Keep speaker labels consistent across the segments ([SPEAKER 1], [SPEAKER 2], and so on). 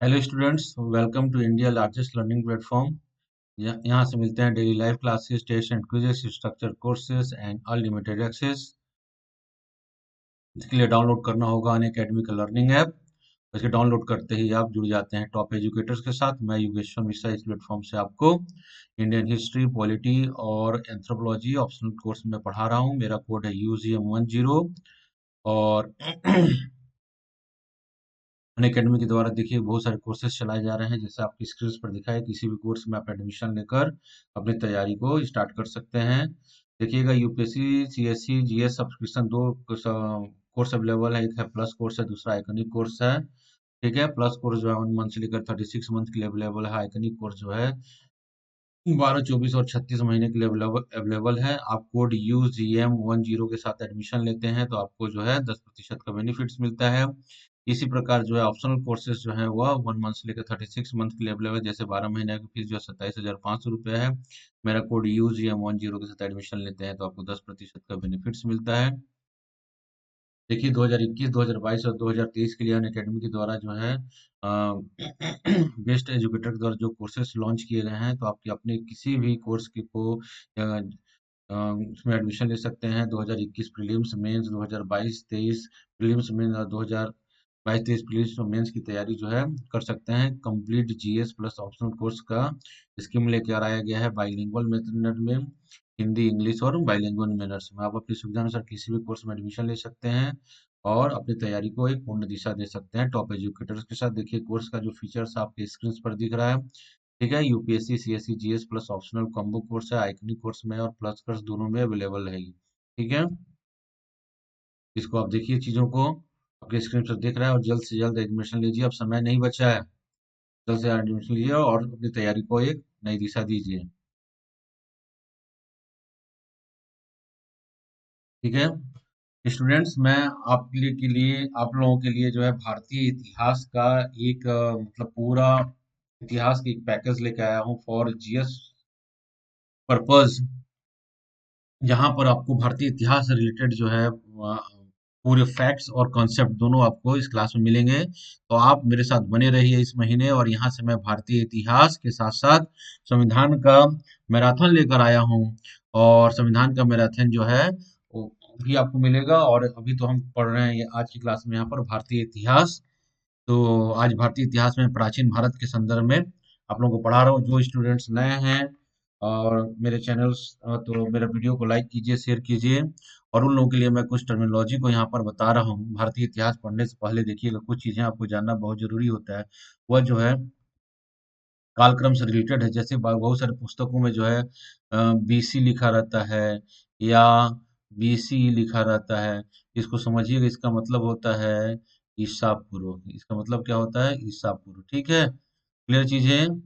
[SPEAKER 1] Hello students, welcome to India largest learning platform. यहाँ से मिलते हैं daily live classes, test and quizzes, structure courses and unlimited access. इसके लिए download करना होगा अनअकैडमी का लर्निंग ऐप। इसके डाउनलोड करते ही आप जुड़ जाते हैं टॉप एजुकेटर्स के साथ। मैं योगेश्वर मिश्रा इस प्लेटफॉर्म से आपको इंडियन हिस्ट्री, पॉलिटी और एंथ्रोपोलॉजी ऑप्शनल कोर्स में पढ़ा रहा हूँ। मेरा कोड है UGM10। और अनअकैडमी के द्वारा देखिए बहुत सारे कोर्सेज चलाए जा रहे हैं, जैसे आपकी स्क्रीन पर दिखाए किसी भी कोर्स में आप एडमिशन लेकर अपनी तैयारी को स्टार्ट कर सकते हैं। देखिएगा यूपीएससी, सीएससी, जीएस सब्सक्रिप्शन दो कोर्स अवेलेबल है। एक है प्लस कोर्स है, दूसरा आइकनिक कोर्स है। ठीक है, प्लस कोर्स जो है 1 मंथ से लेकर 36 मंथ के लिए अवेलेबल है। आइकनिक कोर्स जो है 12, 24 और 36 महीने के लिए अवेलेबल है। आप कोड UGM10 के साथ एडमिशन लेते हैं तो आपको जो है 10% का बेनिफिट्स मिलता है। इसी प्रकार जो है ऑप्शनल कोर्सेज जो है वह 1 मंथ से लेकर 36 मंथ के लिए अवेलेबल है। जैसे 12 महीने की फीस जो है 27,500 रुपये है। मेरा कोड UGM10 के साथ एडमिशन लेते हैं तो आपको 10% का बेनिफिट्स मिलता है। देखिए 2021, 2022 और 2023 के लिए अनअकैडमी के द्वारा जो है बेस्ट एजुकेटर के द्वारा जो कोर्सेस लॉन्च किए गए हैं, तो आपके अपने किसी भी कोर्स के को उसमें एडमिशन ले सकते हैं। 2021 प्रीलिम्स मेंस, 2022-23 प्रीलिम्स मेंस और 2022-23 प्रीलिम्स और मेंस की तैयारी जो है कर सकते हैं। Complete GS plus optional course का स्कीम लेकर आया गया है बाइलिंगुअल मेथड में, हिंदी, इंग्लिश और बाइलिंगुअल मैनर्स में। आप अपनी सुविधा अनुसार किसी भी कोर्स में एडमिशन ले सकते हैं और अपनी तैयारी को एक पूर्ण दिशा दे सकते हैं टॉप एजुकेटर्स के साथ। देखिए कोर्स का जो फीचर्स आपके स्क्रीन पर दिख रहा है। ठीक है, UPSC, CSC, GS plus optional combo course है। आइकनिक कोर्स में और प्लस कोर्स दोनों में अवेलेबल है ये। ठीक है, इसको आप देखिए, चीजों को आपके स्क्रीन पर दिख रहा है। और जल्द से जल्द एडमिशन लीजिए, अब समय नहीं बचा है। जल्द से एडमिशन लीजिए और अपनी तैयारी को एक नई दिशा दीजिए। ठीक है स्टूडेंट्स, मैं आप लोगों के लिए जो है भारतीय इतिहास का एक मतलब पूरा इतिहास की एक पैकेज लेके आया हूँ फॉर जीएस पर्पज। जहाँ पर आपको भारतीय इतिहास से रिलेटेड जो है पूरे फैक्ट्स और कॉन्सेप्ट दोनों आपको इस क्लास में मिलेंगे। तो आप मेरे साथ बने रहिए इस महीने। और यहाँ से मैं भारतीय इतिहास के साथ साथ संविधान का मैराथन लेकर आया हूँ। और संविधान का मैराथन जो है वो भी आपको मिलेगा। और अभी तो हम पढ़ रहे हैं आज की क्लास में यहाँ पर भारतीय इतिहास। तो आज भारतीय इतिहास में प्राचीन भारत के संदर्भ में आप लोगों को पढ़ा रहा हूँ। जो स्टूडेंट्स नए हैं और मेरे चैनल्स, तो मेरे वीडियो को लाइक कीजिए, शेयर कीजिए। और उन लोगों के लिए मैं कुछ टर्मिनोलॉजी को यहाँ पर बता रहा हूँ। भारतीय इतिहास पढ़ने से पहले देखिएगा कुछ चीजें आपको जानना बहुत जरूरी होता है। वह जो है कालक्रम से रिलेटेड है। जैसे बहुत सारे पुस्तकों में जो है बीसी लिखा रहता है या बीसी लिखा रहता है। इसको समझिएगा, इसका मतलब होता है ईसा पूर्व। इसका मतलब क्या होता है? ईसा पूर्व। ठीक है, क्लियर चीजें।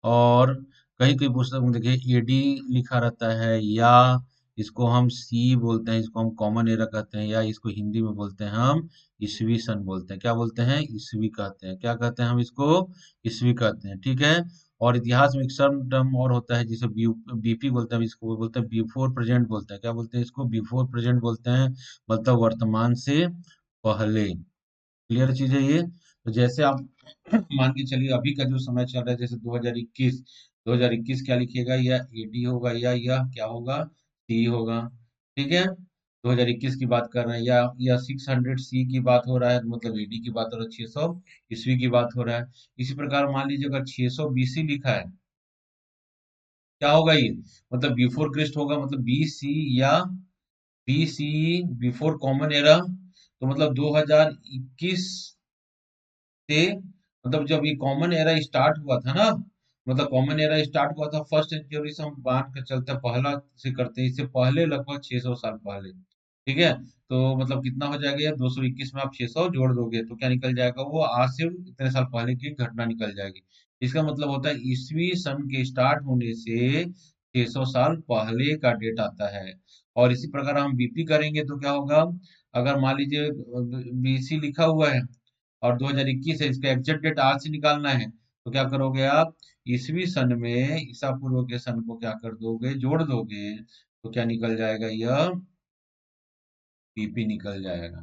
[SPEAKER 1] और कहीं कहीं पुस्तक में देखिए एडी लिखा रहता है, या इसको हम सी बोलते हैं, इसको हम कॉमन एरा कहते हैं, या इसको हिंदी में बोलते हैं हम ईसवी सन बोलते हैं। क्या बोलते हैं? ईसवी कहते हैं। क्या कहते हैं हम इसको? ईसवी कहते हैं। ठीक है। और इतिहास में एक सर्व टर्म और होता है जिसे बीपी बोलते हैं, इसको बोलते हैं बिफोर प्रेजेंट बोलते हैं। क्या बोलते हैं इसको? बिफोर प्रेजेंट बोलते हैं, मतलब वर्तमान से पहले। क्लियर चीज है ये। तो जैसे आप मान के चलिए अभी का जो समय चल रहा है, जैसे 2021 क्या लिखिएगा? या एडी होगा, या क्या होगा? सी होगा। ठीक है, 2021 की बात कर रहे हैं, या 600 सी की बात हो रहा है, मतलब एडी की बात हो रहा है, 600 ईस्वी की बात हो रहा है। इसी प्रकार मान लीजिए अगर 600 बीसी लिखा है, क्या होगा ये? मतलब बिफोर क्रिस्ट होगा, मतलब बीसी या बीसी, बिफोर कॉमन एरा। तो मतलब 2021 से, मतलब जब ये कॉमन एरा स्टार्ट हुआ था ना, मतलब कॉमन एरा स्टार्ट हुआ था फर्स्ट सेंचुरी से, हम बांट कर चलते हैं, पहला से करते हैं, इससे पहले लगभग 600 साल पहले। ठीक है, तो मतलब कितना हो जाएगा? 221 में आप 600 जोड़ दोगे तो क्या निकल जाएगा? वो आज से इतने साल पहले की घटना निकल जाएगी। इसका मतलब होता है ईसवी सन के स्टार्ट होने से 600 साल पहले का डेट आता है। और इसी प्रकार हम बीपी करेंगे तो क्या होगा? अगर मान लीजिए बीसी लिखा हुआ है और 2021 है, इसका एग्जैक्ट डेट आज से निकालना है, तो क्या करोगे आप? ईसवी सन में ईसा पूर्व के सन को क्या कर दोगे? जोड़ दोगे तो क्या निकल जाएगा? यह पीपी निकल जाएगा।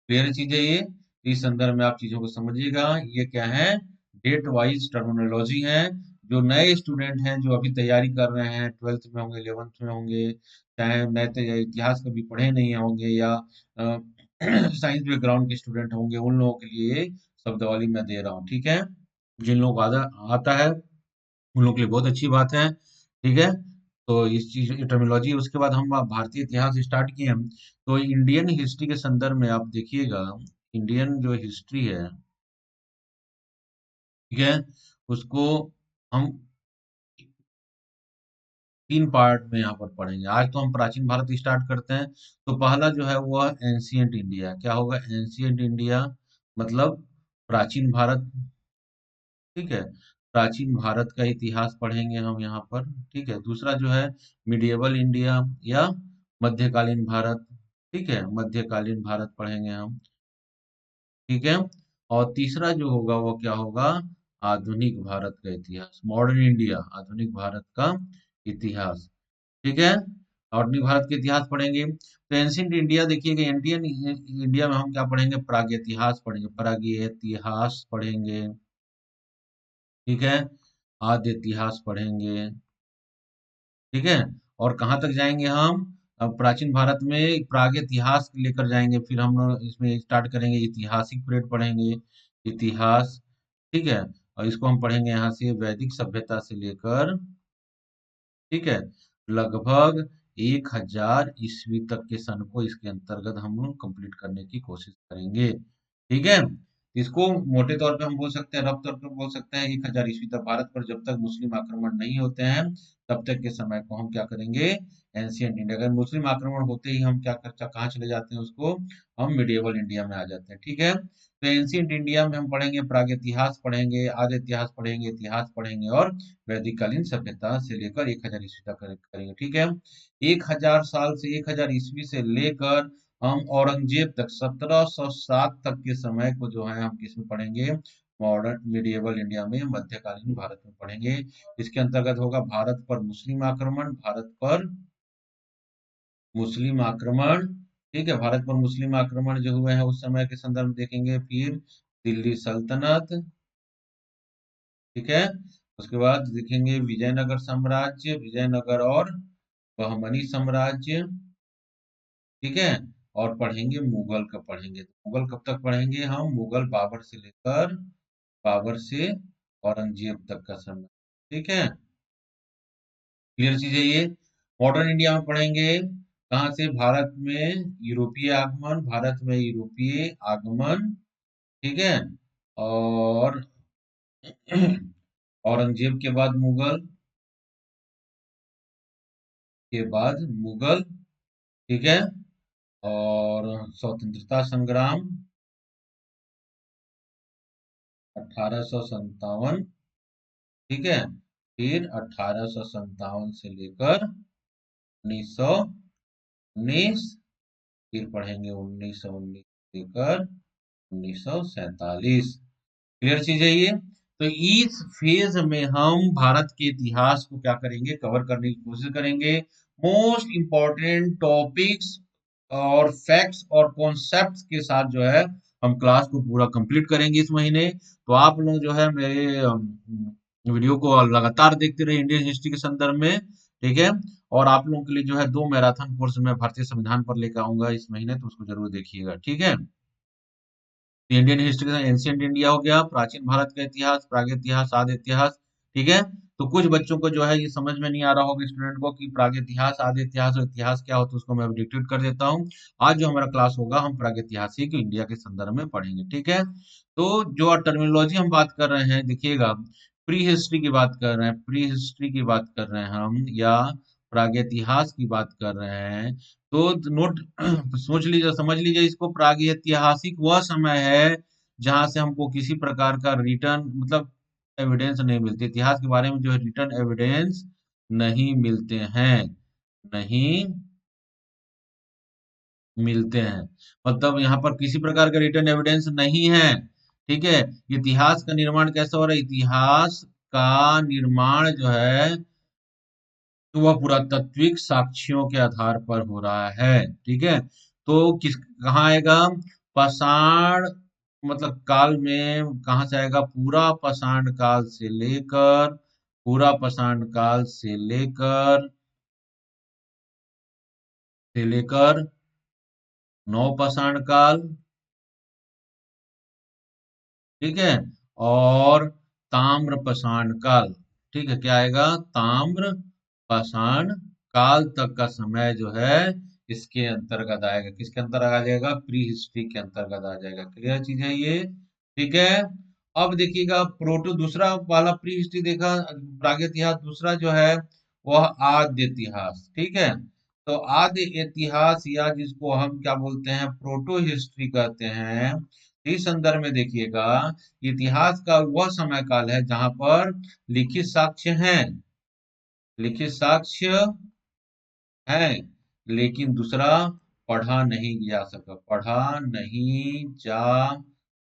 [SPEAKER 1] क्लियर चीज है ये। इस संदर्भ में आप चीजों को समझिएगा। ये क्या है? डेट वाइज टर्मिनोलॉजी है। जो नए स्टूडेंट हैं जो अभी तैयारी कर रहे हैं, 12th में होंगे, 11th में होंगे, चाहे नए इतिहास कभी पढ़े नहीं होंगे या साइंस बैकग्राउंड के स्टूडेंट होंगे, उन लोगों के लिए शब्दावली मैं दे रहा हूँ, ठीक है। जिन लोगों को आता है उन लोगों के लिए बहुत अच्छी बात है, ठीक है। तो इस चीज टर्मिनोलॉजी, उसके बाद हम भारतीय इतिहास स्टार्ट किए हम। तो इंडियन हिस्ट्री के संदर्भ में आप देखिएगा, इंडियन जो हिस्ट्री है, ठीक है, उसको हम 3 पार्ट में यहाँ पर पढ़ेंगे। आज तो हम प्राचीन भारत स्टार्ट करते हैं। तो पहला जो है वो एंशियंट इंडिया। क्या होगा? एंशियंट इंडिया मतलब प्राचीन भारत, ठीक है। प्राचीन भारत का इतिहास पढ़ेंगे हम यहाँ पर, ठीक है। दूसरा जो है मिडिएवल इंडिया या मध्यकालीन भारत, ठीक है, मध्यकालीन भारत पढ़ेंगे हम, ठीक है। और तीसरा जो होगा वो क्या होगा? आधुनिक भारत का इतिहास, मॉडर्न इंडिया, आधुनिक भारत का इतिहास, ठीक है। आधुनिक भारत के इतिहास पढ़ेंगे। तो एंशियंट इंडिया देखिएगा, इंडियन इंडिया में हम क्या पढ़ेंगे? प्रागैतिहास पढ़ेंगे, प्रागैतिहास पढ़ेंगे, ठीक है। आद्य इतिहास पढ़ेंगे, ठीक है। और कहाँ तक जाएंगे हम? अब प्राचीन भारत में प्राग इतिहास लेकर जाएंगे, फिर हम लोग इसमें स्टार्ट करेंगे, ऐतिहासिक पीरियड पढ़ेंगे, इतिहास, ठीक है। और इसको हम पढ़ेंगे यहाँ से वैदिक सभ्यता से लेकर, ठीक है, लगभग 1000 ईस्वी तक के सन को इसके अंतर्गत हम लोग कंप्लीट करने की कोशिश करेंगे, ठीक है। इसको मोटे तौर पे हम बोल सकते हैं, रफ तौर पे बोल सकते हैं, 1000 ईस्वी तक भारत पर जब तक मुस्लिम आक्रमण नहीं होते हैं तब तक के समय को हम क्या करेंगे? Ancient India. अगर मुस्लिम आक्रमण होते ही हम क्या कर कहाँ चले जाते हैं? उसको हम मिडिएवल इंडिया में आ जाते हैं, ठीक है। तो एंशियंट इंडिया में हम पढ़ेंगे प्राग इतिहास पढ़ेंगे, आद्य इतिहास पढ़ेंगे, इतिहास पढ़ेंगे और वैदिक कालीन सभ्यता से लेकर 1000 ईस्वी तक करेंगे, ठीक है। 1000 साल से 1000 ईस्वी से लेकर हम औरंगजेब तक 1707 तक के समय को जो है हम किसमें पढ़ेंगे? मॉडर्न मिडिएवल इंडिया में, मध्यकालीन भारत में पढ़ेंगे। इसके अंतर्गत होगा भारत पर मुस्लिम आक्रमण, भारत पर मुस्लिम आक्रमण, ठीक है। भारत पर मुस्लिम आक्रमण जो हुए हैं उस समय के संदर्भ में देखेंगे। फिर दिल्ली सल्तनत, ठीक है। उसके बाद देखेंगे विजयनगर साम्राज्य, विजयनगर और बहमनी साम्राज्य, ठीक है। और पढ़ेंगे मुगल का पढ़ेंगे। तो मुगल कब तक पढ़ेंगे हम? मुगल बाबर से लेकर, बाबर से औरंगजेब तक का समय, ठीक है। क्लियर चीज है ये। मॉडर्न इंडिया में पढ़ेंगे कहाँ से? भारत में यूरोपीय आगमन, भारत में यूरोपीय आगमन, ठीक है। और औरंगजेब के बाद मुगल, के बाद मुगल, ठीक है। और स्वतंत्रता संग्राम 1857, ठीक है। फिर 1857 से लेकर 1919, फिर पढ़ेंगे 1919 से लेकर 1947। क्लियर चीज है ये। तो इस फेज में हम भारत के इतिहास को क्या करेंगे? कवर करने की कोशिश करेंगे। मोस्ट इंपॉर्टेंट टॉपिक्स और फैक्ट्स और कॉन्सेप्ट्स के साथ जो है हम क्लास को पूरा कंप्लीट करेंगे इस महीने। तो आप लोग जो है मेरे वीडियो को लगातार देखते रहे इंडियन हिस्ट्री के संदर्भ में, ठीक है। और आप लोगों के लिए जो है 2 मैराथन कोर्स मैं भारतीय संविधान पर लेकर आऊंगा इस महीने, तो उसको जरूर देखिएगा, ठीक है। इंडियन हिस्ट्री का एंशियंट इंडिया हो गया, प्राचीन भारत का इतिहास, प्राग इतिहास, आद्य इतिहास, ठीक है। तो कुछ बच्चों को जो है ये समझ में नहीं आ रहा होगा स्टूडेंट को कि प्राग इतिहास, आद्य इतिहास और इतिहास क्या होता है, उसको मैं अब डिटेक्ट कर देता हूँ। आज जो हमारा क्लास होगा हम प्रागैतिहासिक इंडिया के संदर्भ में पढ़ेंगे, ठीक है। तो जो टर्मिनोलॉजी हम बात कर रहे हैं, देखिएगा, प्री हिस्ट्री की बात कर रहे हैं, प्री हिस्ट्री की बात कर रहे हैं हम, या प्रागैतिहास की बात कर रहे हैं। तो नोट सोच लीजिए, समझ लीजिए इसको, प्रागैतिहासिक वह समय है जहां से हमको किसी प्रकार का रिटर्न मतलब एविडेंस नहीं मिलती, इतिहास के बारे में जो है रिटर्न एविडेंस नहीं मिलते हैं, नहीं मिलते हैं। मतलब यहाँ पर किसी प्रकार का रिटर्न एविडेंस नहीं है, ठीक है। इतिहास का निर्माण कैसे हो रहा है? इतिहास का निर्माण जो है तो वह पुरातात्विक साक्ष्यों के आधार पर हो रहा है, ठीक है। तो किस कहाँ आएगा? पाषाण मतलब काल में कहाँ से आएगा, पूरा पाषाण काल से लेकर, पूरा पाषाण काल से लेकर नवपाषाण काल, ठीक है, और ताम्र पाषाण काल। ठीक है, क्या आएगा, ताम्र पाषाण काल तक का समय जो है इसके अंतर्गत आएगा। किसके अंतर्गत आ जाएगा, प्री हिस्ट्री के अंतर्गत आ जाएगा। क्लियर चीज है ये, ठीक है। अब देखिएगा प्रोटो, दूसरा वाला प्री हिस्ट्री देखा, प्राग इतिहास। दूसरा जो है वह आद्य इतिहास, ठीक है। तो आद्य इतिहास या जिसको हम क्या बोलते हैं, प्रोटो हिस्ट्री कहते हैं। इस संदर्भ में देखिएगा, इतिहास का वह समय काल है जहां पर लिखित साक्ष्य हैं, लिखित साक्ष्य है, लेकिन दूसरा पढ़ा नहीं जा सका, पढ़ा नहीं जा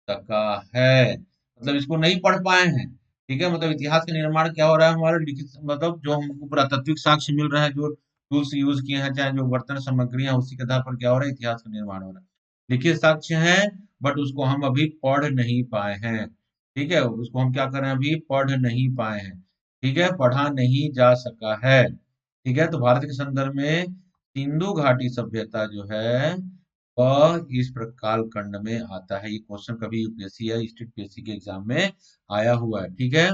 [SPEAKER 1] सका है, मतलब इसको नहीं पढ़ पाए हैं। ठीक है, मतलब इतिहास का निर्माण क्या हो रहा है, हमारे लिखित, मतलब जो हमको पुरातात्विक साक्ष्य मिल रहा है, जो टूल्स यूज किए हैं, चाहे जो बर्तन सामग्री है, उसी के आधार पर क्या हो रहा है, इतिहास का निर्माण हो रहा है। लिखित साक्ष्य है, बट उसको हम अभी पढ़ नहीं पाए हैं। ठीक है, उसको हम क्या करें, अभी पढ़ नहीं पाए हैं। ठीक है, पढ़ा नहीं जा सका है। ठीक है, तो भारत के संदर्भ में सिंधु घाटी सभ्यता जो है वह इस कालखंड में आता है। ये क्वेश्चन कभी यूपीएससी या स्टेट पीएससी के एग्जाम में आया हुआ है। ठीक है,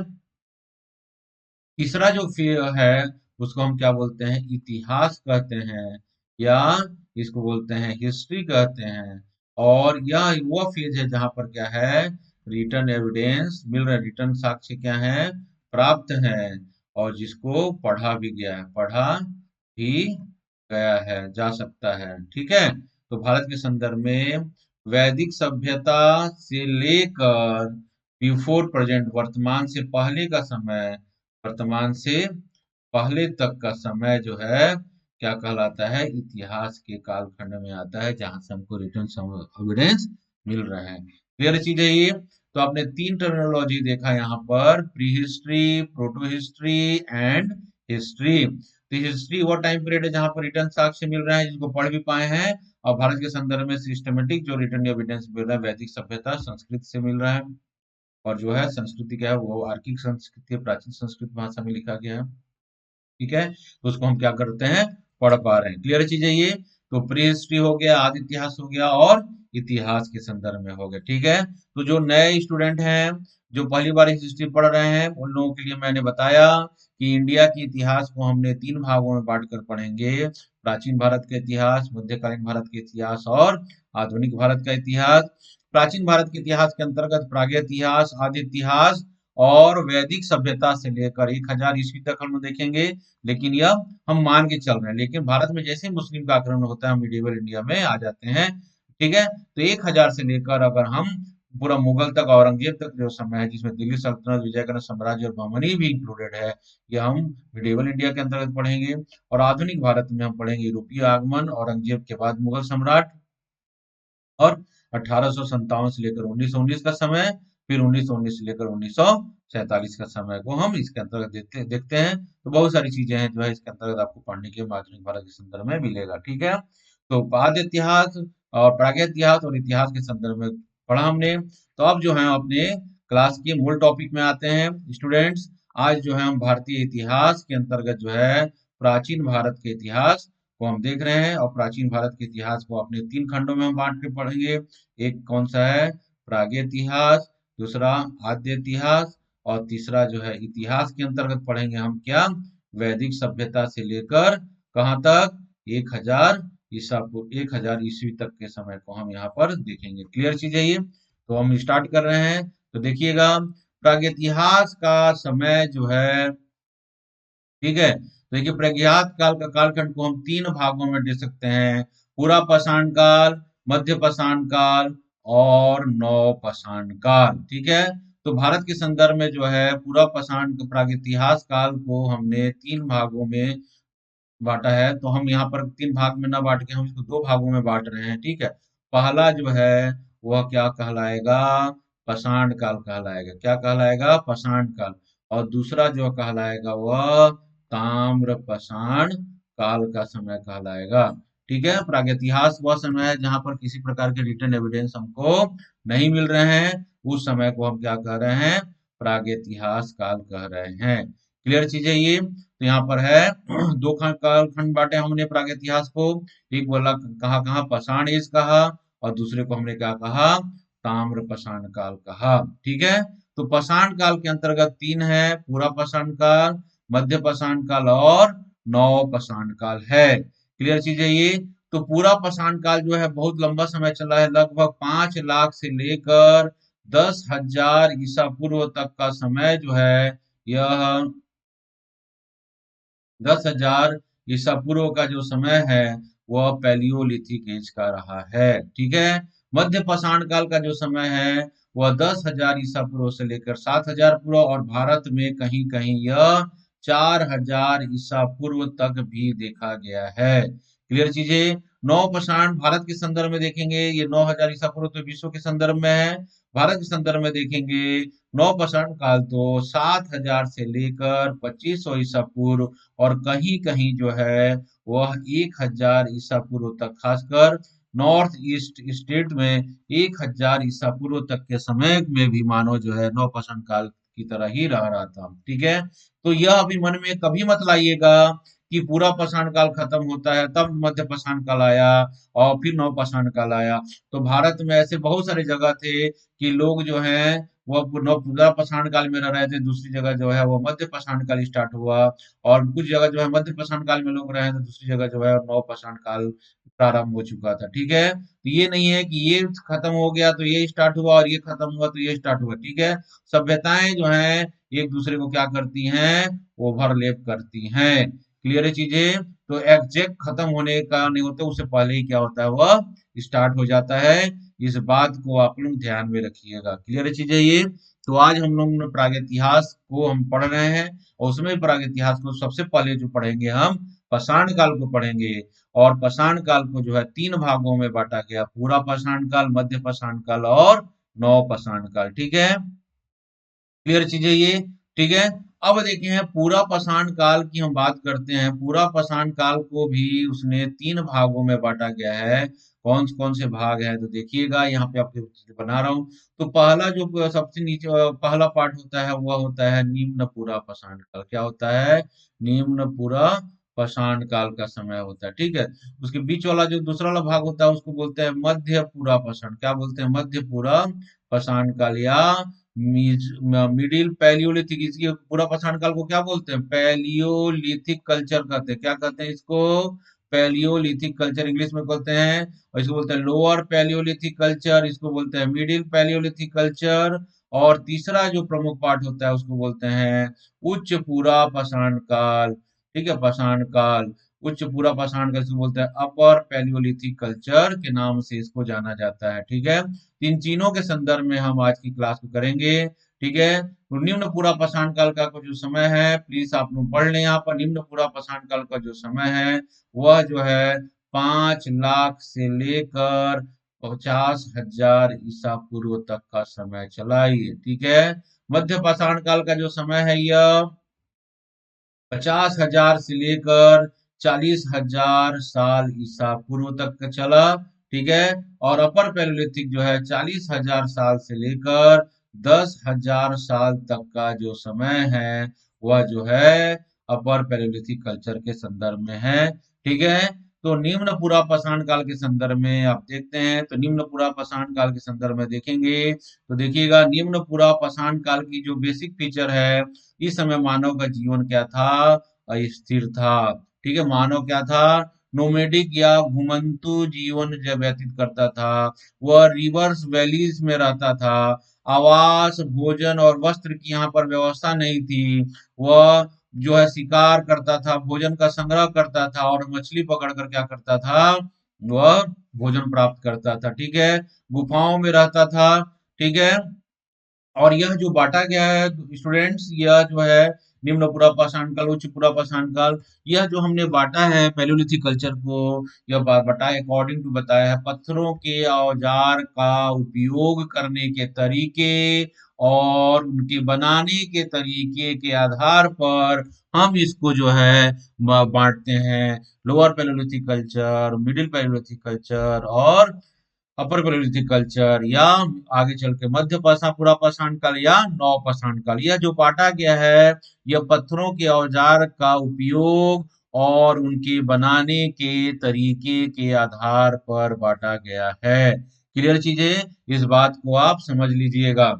[SPEAKER 1] तीसरा जो है उसको हम क्या बोलते हैं, इतिहास कहते हैं, या इसको बोलते हैं हिस्ट्री कहते हैं। और यह वह फेज है जहां पर क्या है, रिटर्न एविडेंस मिल रहा है, रिटर्न साक्ष्य क्या है, प्राप्त है, और जिसको पढ़ा भी गया है, पढ़ा भी गया है, जा सकता है। ठीक है, तो भारत के संदर्भ में वैदिक सभ्यता से लेकर बिफोर प्रेजेंट, वर्तमान से पहले का समय, वर्तमान से पहले तक का समय जो है क्या कहलाता है, इतिहास के कालखंड में आता है, जहां से हमको रिटर्न एविडेंस मिल रहा है। क्लियर चीज है ये। तो आपने तीन टर्मिनोलॉजी देखा यहाँ पर, pre history, proto history and history. तो हिस्ट्री वो टाइम पीरियड है जहां पर रिटर्न साक्ष्य मिल रहा है, जिसको पढ़ भी पाए हैं। और भारत के संदर्भ में सिस्टमेटिक जो रिटर्न एविडेंस मिल रहा है, वैदिक सभ्यता संस्कृत से मिल रहा है। और जो है संस्कृति क्या है, वो आर्किक संस्कृति है, प्राचीन संस्कृत भाषा में लिखा गया है। ठीक है, तो उसको हम क्या करते हैं, पढ़ पा रहे हैं। क्लियर चीज है ये। तो प्री हिस्ट्री हो गया, आदि इतिहास हो गया, और इतिहास के संदर्भ में हो गया। ठीक है, तो जो नए स्टूडेंट हैं, जो पहली बार हिस्ट्री पढ़ रहे हैं, उन लोगों के लिए मैंने बताया कि इंडिया के इतिहास को हमने तीन भागों में बांट कर पढ़ेंगे। प्राचीन भारत का इतिहास, मध्यकालीन भारत के इतिहास, और आधुनिक भारत का इतिहास। प्राचीन भारत के इतिहास के अंतर्गत प्रागैतिहास इतिहास, आदि इतिहास, और वैदिक सभ्यता से लेकर 1000 ईस्वी तक हम लोग देखेंगे। लेकिन यह हम मान के चल रहे हैं, लेकिन भारत में जैसे ही मुस्लिम का आक्रमण होता है, हम मिडिवल इंडिया में आ जाते हैं। ठीक है, तो 1000 से लेकर अगर हम पूरा मुगल तक, औरंगजेब तक जो समय है, जिसमें दिल्ली सल्तनत, विजयनगर साम्राज्य और बहमनी भी इंक्लूडेड है, यह हम मिडिवल इंडिया के अंतर्गत पढ़ेंगे। और आधुनिक भारत में हम पढ़ेंगे यूरोपीय आगमन, औरंगजेब के बाद मुगल सम्राट, और 1857 से लेकर 1919 का समय, फिर 1919 से लेकर 1947 का समय को हम इसके अंतर्गत देखते हैं। तो बहुत सारी चीजें हैं जो है इसके अंतर्गत आपको पढ़ने के आधुनिक भारत के संदर्भ में मिलेगा। ठीक है, तो आद्य इतिहास और प्रागैतिहास इतिहास और इतिहास के संदर्भ में पढ़ा हमने। तो अब जो है अपने क्लास के मूल टॉपिक में आते हैं स्टूडेंट्स। आज जो है हम भारतीय इतिहास के अंतर्गत जो है प्राचीन भारत के इतिहास को हम देख रहे हैं। और प्राचीन भारत के इतिहास को अपने तीन खंडों में हम बांट के पढ़ेंगे। एक कौन सा है, प्रागैतिहास, दूसरा आद्य इतिहास, और तीसरा जो है इतिहास के अंतर्गत पढ़ेंगे हम क्या, वैदिक सभ्यता से लेकर कहाँ तक, 1000 ईस्वी तक के समय को हम यहाँ पर देखेंगे। क्लियर चीज है ये। तो हम स्टार्ट कर रहे हैं। तो देखिएगा, प्रागैतिहास का समय जो है, ठीक है, तो देखिए प्रागैतिहास काल का कालखंड को हम तीन भागों में दे सकते हैं, पूरा पाषाण काल, मध्य पाषाण काल, और नव पाषाण काल। ठीक है, तो भारत के संदर्भ में जो है पूरा पाषाण प्रागैतिहास काल को हमने तीन भागों में बांटा है। तो हम यहाँ पर तीन भाग में ना बांट के हम इसको दो भागों में बांट रहे हैं। ठीक है, पहला जो है वह क्या कहलाएगा, पाषाण काल कहलाएगा। क्या कहलाएगा, पाषाण काल। और दूसरा जो कहलाएगा वह ताम्र पाषाण काल का समय कहलाएगा। ठीक है, प्रागैतिहास वह समय है जहां पर किसी प्रकार के रिटन एविडेंस हमको नहीं मिल रहे हैं, उस समय को हम क्या कह रहे हैं, प्रागैतिहास काल कह रहे हैं। क्लियर चीज है ये। तो यहाँ पर है दो कालखंड बांटे हमने प्रागैतिहास को। एक बोला कहा कहा पाषाण एज कहा, और दूसरे को हमने क्या कहा, ताम्र पाषाण काल कहा। ठीक है, तो पाषाण काल के अंतर्गत तीन है, पूरा पाषाण काल, मध्य पाषाण काल और नव पाषाण काल है। क्लियर चीज है ये। तो पूरा पाषाण काल जो है बहुत लंबा समय चला है, लगभग 5 लाख से लेकर 10,000 ईसा पूर्व तक का समय जो है, यह 10,000 ईसा पूर्व का जो समय है वह पैलियोलिथिक एज का रहा है। ठीक है, मध्य पाषाण काल का जो समय है वह 10,000 ईसा पूर्व से लेकर 7,000 पूर्व, और भारत में कहीं कहीं यह 4,000 ईसा पूर्व तक भी देखा गया है। क्लियर चीजें। नौ पाषाण भारत के संदर्भ में देखेंगे, ये 9,000 ईसा पूर्व तो विश्व के संदर्भ में है, भारत के संदर्भ में देखेंगे नौ पाषाण काल तो 7,000 से लेकर 2500 ईसा पूर्व, और कहीं कहीं जो है वह 1,000 ईसा पूर्व तक, खासकर नॉर्थ ईस्ट स्टेट में 1,000 ईसा पूर्व तक के समय में भी मानव जो है नवपाषाण काल की तरह ही रह रहा था। ठीक है, तो यह अभी मन में कभी मत लाइएगा कि पूरा पाषाण काल खत्म होता है तब मध्य पाषाण काल आया और फिर नवपाषाण काल आया। तो भारत में ऐसे बहुत सारे जगह थे कि लोग जो हैं वह पूरा पाषाण काल में रह रहे थे, दूसरी जगह जो है वो मध्य पाषाण काल स्टार्ट हुआ, और कुछ जगह जो है मध्य पाषाण काल में लोग रहे हैं, तो दूसरी जगह जो है नव पाषाण काल प्रारंभ हो चुका था। ठीक है, तो ये नहीं है कि ये खत्म हो गया तो ये स्टार्ट हुआ और ये खत्म हुआ तो ये स्टार्ट हुआ। ठीक है, सभ्यताएं जो हैं एक दूसरे को क्या करती हैं, ओवरलैप करती हैं। क्लियर है चीजें। तो एग्जैक्ट खत्म होने का नहीं होता, उससे पहले ही क्या होता है, वह स्टार्ट हो जाता है। इस बात को आप लोग ध्यान में रखिएगा। क्लियर है चीजें ये। तो आज हम लोग प्रागैतिहास को हम पढ़ रहे हैं, और उसमें प्रागैतिहास को सबसे पहले जो पढ़ेंगे हम पाषाण काल को पढ़ेंगे। और पाषाण काल को जो है तीन भागों में बांटा गया, पूरा पाषाण काल, मध्य पाषाण काल और नव पाषाण काल। ठीक है, क्लियर चीजें ये। ठीक है, अब देखें हैं पूरा पाषाण काल की हम बात करते हैं। पूरा पाषाण काल को भी उसने तीन भागों में बांटा गया है। कौन कौन से भाग हैं तो देखिएगा, यहाँ पे आपके बना रहा हूँ। तो पहला जो सबसे नीचे पहला पार्ट होता है वह होता है निम्न पूरा पाषाण काल। क्या होता है, निम्न पूरा पाषाण काल का समय होता है। ठीक है, उसके बीच वाला जो दूसरा वाला भाग होता है उसको बोलते हैं मध्य पूरा पाषाण। क्या बोलते हैं, मध्य पूरा पाषाण काल या मिडिल पैलियोलिथिक। इसकी पूरा पाषाण काल को क्या बोलते हैं, पैलियोलिथिक कल्चर कहते हैं। क्या कहते हैं इसको, पैलियोलिथिक कल्चर इंग्लिश में बोलते हैं। और इसको बोलते हैं लोअर पैलियोलिथिक कल्चर, इसको बोलते हैं मिडिल पैलियोलिथिक कल्चर, और तीसरा जो प्रमुख पार्ट होता है उसको बोलते हैं उच्च पूरा पाषाण काल। ठीक है, पाषाण काल, उच्च पूरा पाषाण काल, इसको बोलते हैं अपर पैलियोलिथिक कल्चर के नाम से इसको जाना जाता है। ठीक है, इन तीनों के संदर्भ में हम आज की क्लास को करेंगे। ठीक है, तो निम्न पूरा पाषाण काल का जो समय है प्लीज आप लोग पढ़ लें। यहाँ पर निम्न पूरा पाषाण काल का जो समय है वह जो है 5 लाख से लेकर 50,000 ईसा पूर्व तक का समय चला ये। ठीक है, मध्य पाषाण काल का जो समय है यह 50,000 से लेकर 40,000 साल ईसा पूर्व तक का चला। ठीक है, और अपर पैलियोलिथिक जो है 40,000 साल से लेकर 10,000 साल तक का जो समय है वह जो है अपर पैलियोलिथिक कल्चर के संदर्भ में है। ठीक है, तो निम्न पूरा पाषाण काल के संदर्भ में आप देखते हैं, तो निम्न पूरा पाषाण काल के संदर्भ में देखेंगे तो देखिएगा निम्न पूरा पाषाण काल की जो बेसिक फीचर है, इस समय मानव का जीवन क्या था, अस्थिर था। ठीक है, मानव क्या था, नोमेडिक या घुमंतु जीवन जब व्यतीत करता था। वह रिवर्स वैलीज में रहता था। आवास, भोजन और वस्त्र की यहाँ पर व्यवस्था नहीं थी। वह जो है शिकार करता था, भोजन का संग्रह करता था, और मछली पकड़ कर क्या करता था, वह भोजन प्राप्त करता था। ठीक है, गुफाओं में रहता था। ठीक है, और यह जो बांटा गया है स्टूडेंट्स, यह जो है निम्न पूरा पाषाण काल, उच्च पूरा पाषाण काल, यह जो हमने बांटा है पैलियोलिथिक कल्चर को, यह बताया अकॉर्डिंग टू बताया है पत्थरों के औजार का उपयोग करने के तरीके और उनके बनाने के तरीके के आधार पर हम इसको जो है बांटते हैं। Lower Palaeolithic culture, middle Palaeolithic culture और अपर पैलियोलिथिक कल्चर, या आगे चल के मध्य पाषाण, पूरा पाषाण काल या नव पाषाण काल। यह जो बांटा गया है, यह पत्थरों के औजार का उपयोग और उनके बनाने के तरीके के आधार पर बांटा गया है। क्लियर चीजें, इस बात को आप समझ लीजिएगा।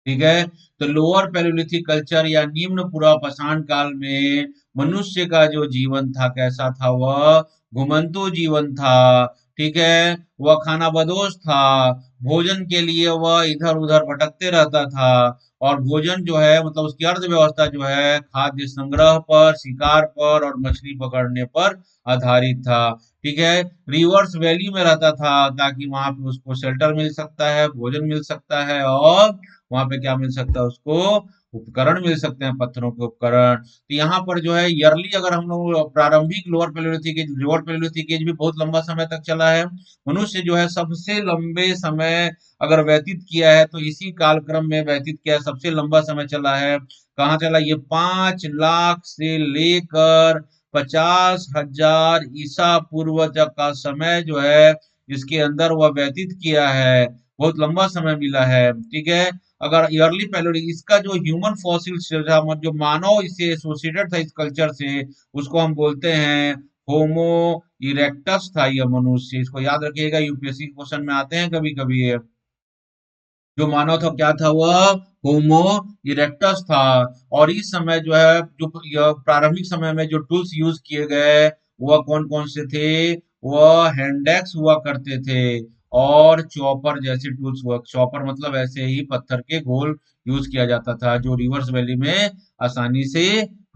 [SPEAKER 1] ठीक है। तो लोअर पैलियोलिथिक कल्चर या निम्न पूर्व पाषाण काल में मनुष्य का जो जीवन था कैसा था, वह घुमंतु जीवन था। ठीक है, वह खाना बदोश था। भोजन के लिए वह इधर उधर भटकते रहता था, और भोजन जो है मतलब उसकी अर्थव्यवस्था जो है खाद्य संग्रह पर, शिकार पर और मछली पकड़ने पर आधारित था। ठीक है, रिवर्स वैली में रहता था ताकि वहां पे उसको शेल्टर मिल सकता है, भोजन मिल सकता है, और वहां पे क्या मिल सकता है उसको, उपकरण मिल सकते हैं, पत्थरों के उपकरण। तो यहाँ पर जो है ईयरली अगर हम लोग प्रारंभिक लोअर पैलियोलिथिक एज भी बहुत लंबा समय तक चला है। मनुष्य जो है सबसे लंबे समय अगर व्यतीत किया है तो इसी कालक्रम में व्यतीत किया है, सबसे लंबा समय चला है। कहाँ चला ये, 5 लाख से लेकर 50,000 ईसा पूर्व तक का समय जो है इसके अंदर वह व्यतीत किया है। बहुत लंबा समय मिला है। ठीक है, अगर ईयरली पैलियोलिथिक, इसका जो ह्यूमन फॉसिल था, जो मानव इससे एसोसिएटेड था इस कल्चर से, उसको हम बोलते हैं होमो इरेक्टस था यह मनुष्य। इसको याद रखिएगा, यूपीएससी क्वेश्चन में आते हैं कभी कभी ये। जो मानव था क्या था वह, होमो इरेक्टस था। और इस समय जो है जो यह प्रारंभिक समय में जो टूल्स यूज किए गए वह कौन कौन से थे, वह हैंडेक्स हुआ करते थे और चॉपर जैसे टूल्स हुआ। चॉपर मतलब ऐसे ही पत्थर के गोल यूज किया जाता था जो रिवर्स वैली में आसानी से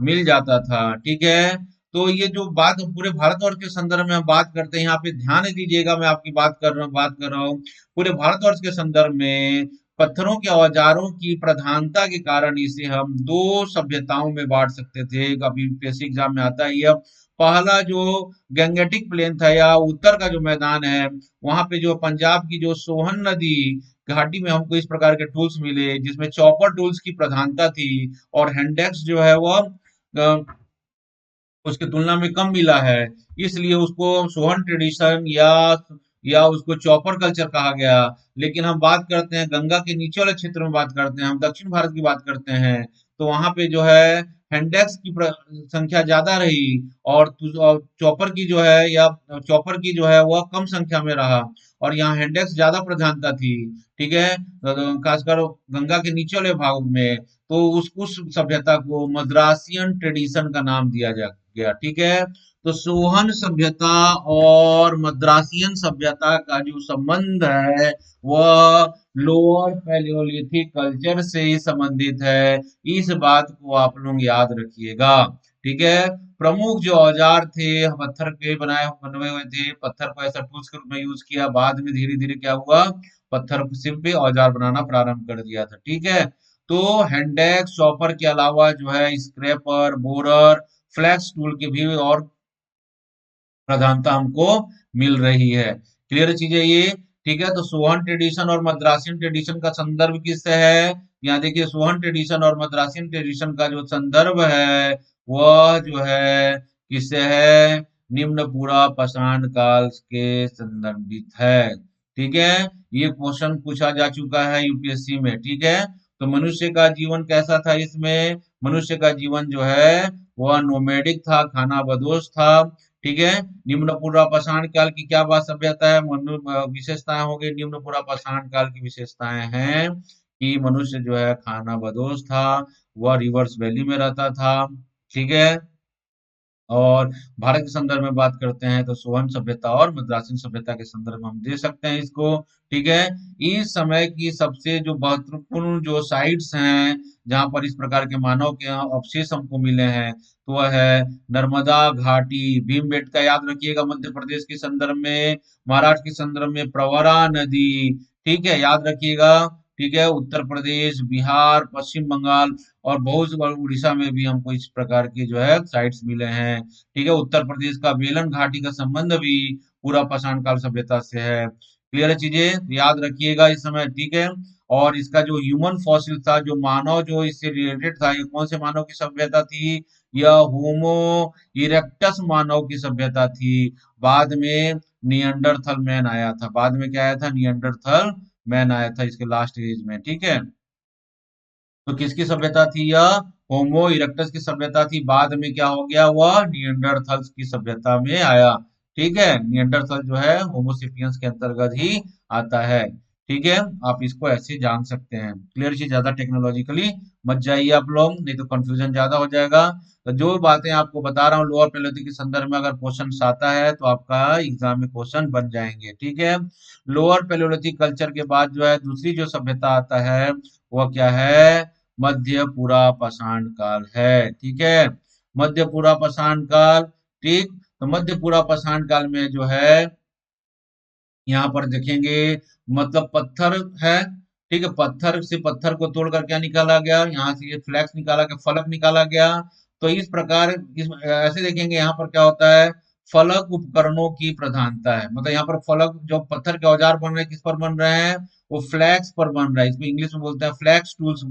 [SPEAKER 1] मिल जाता था। ठीक है, तो ये जो बात पूरे भारतवर्ष के संदर्भ में हम बात करते हैं, यहाँ पे ध्यान दीजिएगा, मैं आपकी बात कर रहा हूँ पूरे भारतवर्ष के संदर्भ में। पत्थरों के औजारों की प्रधानता के कारण इसे हम दो सभ्यताओं में बांट सकते थे। कभी यूपीएससी एग्जाम में आता है यह। पहला जो गंगेटिक प्लेन था या उत्तर का जो मैदान है, वहां पे जो पंजाब की जो सोहन नदी घाटी में हमको इस प्रकार के टूल्स मिले जिसमें चॉपर टूल्स की प्रधानता थी, और हैंडेक्स जो है वह उसकी तुलना में कम मिला है। इसलिए उसको सोहन ट्रेडिशन या उसको चॉपर कल्चर कहा गया। लेकिन हम बात करते हैं गंगा के नीचे वाले क्षेत्र में, बात करते हैं हम दक्षिण भारत की बात करते हैं, तो वहां पे जो है हैंडेक्स की संख्या ज्यादा रही, और चॉपर की जो है या चॉपर की जो है वह कम संख्या में रहा, और यहाँ हैंडेक्स ज्यादा प्रधानता थी। ठीक है, खासकर गंगा के नीचे वाले भाग में। तो उस सभ्यता को मद्रासियन ट्रेडिशन का नाम दिया गया। ठीक है, तो सोहन सभ्यता और मद्रासियन सभ्यता का जो संबंध है वह लोअर पैलियोलिथिक कल्चर से ही संबंधित है। इस बात को आप लोग याद रखिएगा। ठीक है, प्रमुख जो औजार थे पत्थर के बने हुए थे, पत्थर को ऐसा टूल्स के रूप में यूज किया, बाद में धीरे धीरे क्या हुआ, पत्थर सिर्फ पे औजार बनाना प्रारंभ कर दिया था। ठीक है, तो हैंडेक्स चॉपर के अलावा जो है स्क्रैपर, बोरर, फ्लैक्स टूल की भी और प्रधानता हमको मिल रही है। क्लियर चीज है ये। ठीक है, तो सोहन ट्रेडिशन और मद्रासियन ट्रेडिशन का संदर्भ किससे है, यहाँ देखिए सोहन ट्रेडिशन और मद्रासियन ट्रेडिशन का जो संदर्भ है वह जो है किससे है, निम्न पूरा पाषाण काल के संदर्भित है। ठीक है, ये क्वेश्चन पूछा जा चुका है यूपीएससी में। ठीक है, तो मनुष्य का जीवन कैसा था इसमें, मनुष्य का जीवन जो है वह नोमैडिक था, खाना बदोश था। ठीक है, निम्न पूर्व पाषाण काल की क्या बात सभ्यता है, विशेषताएं हो गई। निम्न पूर्व पाषाण काल की विशेषताएं हैं कि मनुष्य जो है खाना बदोश था, वह रिवर्स वैली में रहता था। ठीक है, और भारत के संदर्भ में बात करते हैं तो सोहन सभ्यता और मद्रासियन सभ्यता के संदर्भ में हम दे सकते हैं इसको। ठीक है, इस समय की सबसे जो महत्वपूर्ण जो साइट्स हैं जहां पर इस प्रकार के मानव के अवशेष हमको मिले हैं, तो वह है नर्मदा घाटी, भीमबेटका याद रखिएगा मध्य प्रदेश के संदर्भ में, महाराष्ट्र के संदर्भ में प्रवरा नदी। ठीक है, याद रखिएगा। ठीक है, उत्तर प्रदेश, बिहार, पश्चिम बंगाल और बहुत से बार उड़ीसा में भी हमको इस प्रकार के जो है साइट्स मिले हैं। ठीक है, उत्तर प्रदेश का बेलन घाटी का संबंध भी पूरा पाषाण काल सभ्यता से है। क्लियर है चीजें, तो याद रखिएगा इस समय। ठीक है, और इसका जो ह्यूमन फॉसिल था, जो मानव जो इससे रिलेटेड था, ये कौन से मानव की सभ्यता थी? यह होमो इरेक्टस मानव की सभ्यता थी। बाद में नियंडरथल मैन आया था। बाद में क्या आया था? नियंडरथल मैन आया था इसके लास्ट एज में। ठीक है, तो किसकी सभ्यता थी यह? होमो इरेक्टस की सभ्यता थी। बाद में क्या हो गया? वह नियंडरथल्स की सभ्यता में आया। ठीक है, नियंडरथल जो है होमोसेपियंस के अंतर्गत ही आता है। ठीक है, आप इसको ऐसे जान सकते हैं। क्लियर चीज, ज्यादा टेक्नोलॉजिकली मत जाइए आप लोग, नहीं तो कंफ्यूजन ज्यादा हो जाएगा। तो जो बातें आपको बता रहा हूँ लोअर पैलेयोलिथिक के संदर्भ में, अगर क्वेश्चन आता है तो आपका एग्जाम में क्वेश्चन बन जाएंगे। ठीक है, लोअर पैलेयोलिथिक कल्चर के बाद जो है दूसरी जो सभ्यता आता है वह क्या है? मध्य पूरा पाषाण काल है। ठीक है, मध्य पूरा पाषाण काल। ठीक, तो मध्य पूरा पाषाण काल में जो है यहाँ पर देखेंगे, मतलब पत्थर है। ठीक है, पत्थर से पत्थर को तोड़कर क्या निकाला गया? यहाँ से ये फ्लैक्स निकाला गया, फलक निकाला गया। तो इस प्रकार ऐसे देखेंगे यहाँ पर क्या होता है? फलक उपकरणों की प्रधानता है। मतलब यहाँ पर फलक, जो पत्थर के औजार बन रहे हैं, किस पर बन रहे हैं? वो फ्लैक्स पर बन रहा है। इसमें इंग्लिश में बोलते हैं फ्लैक्स टूल्स।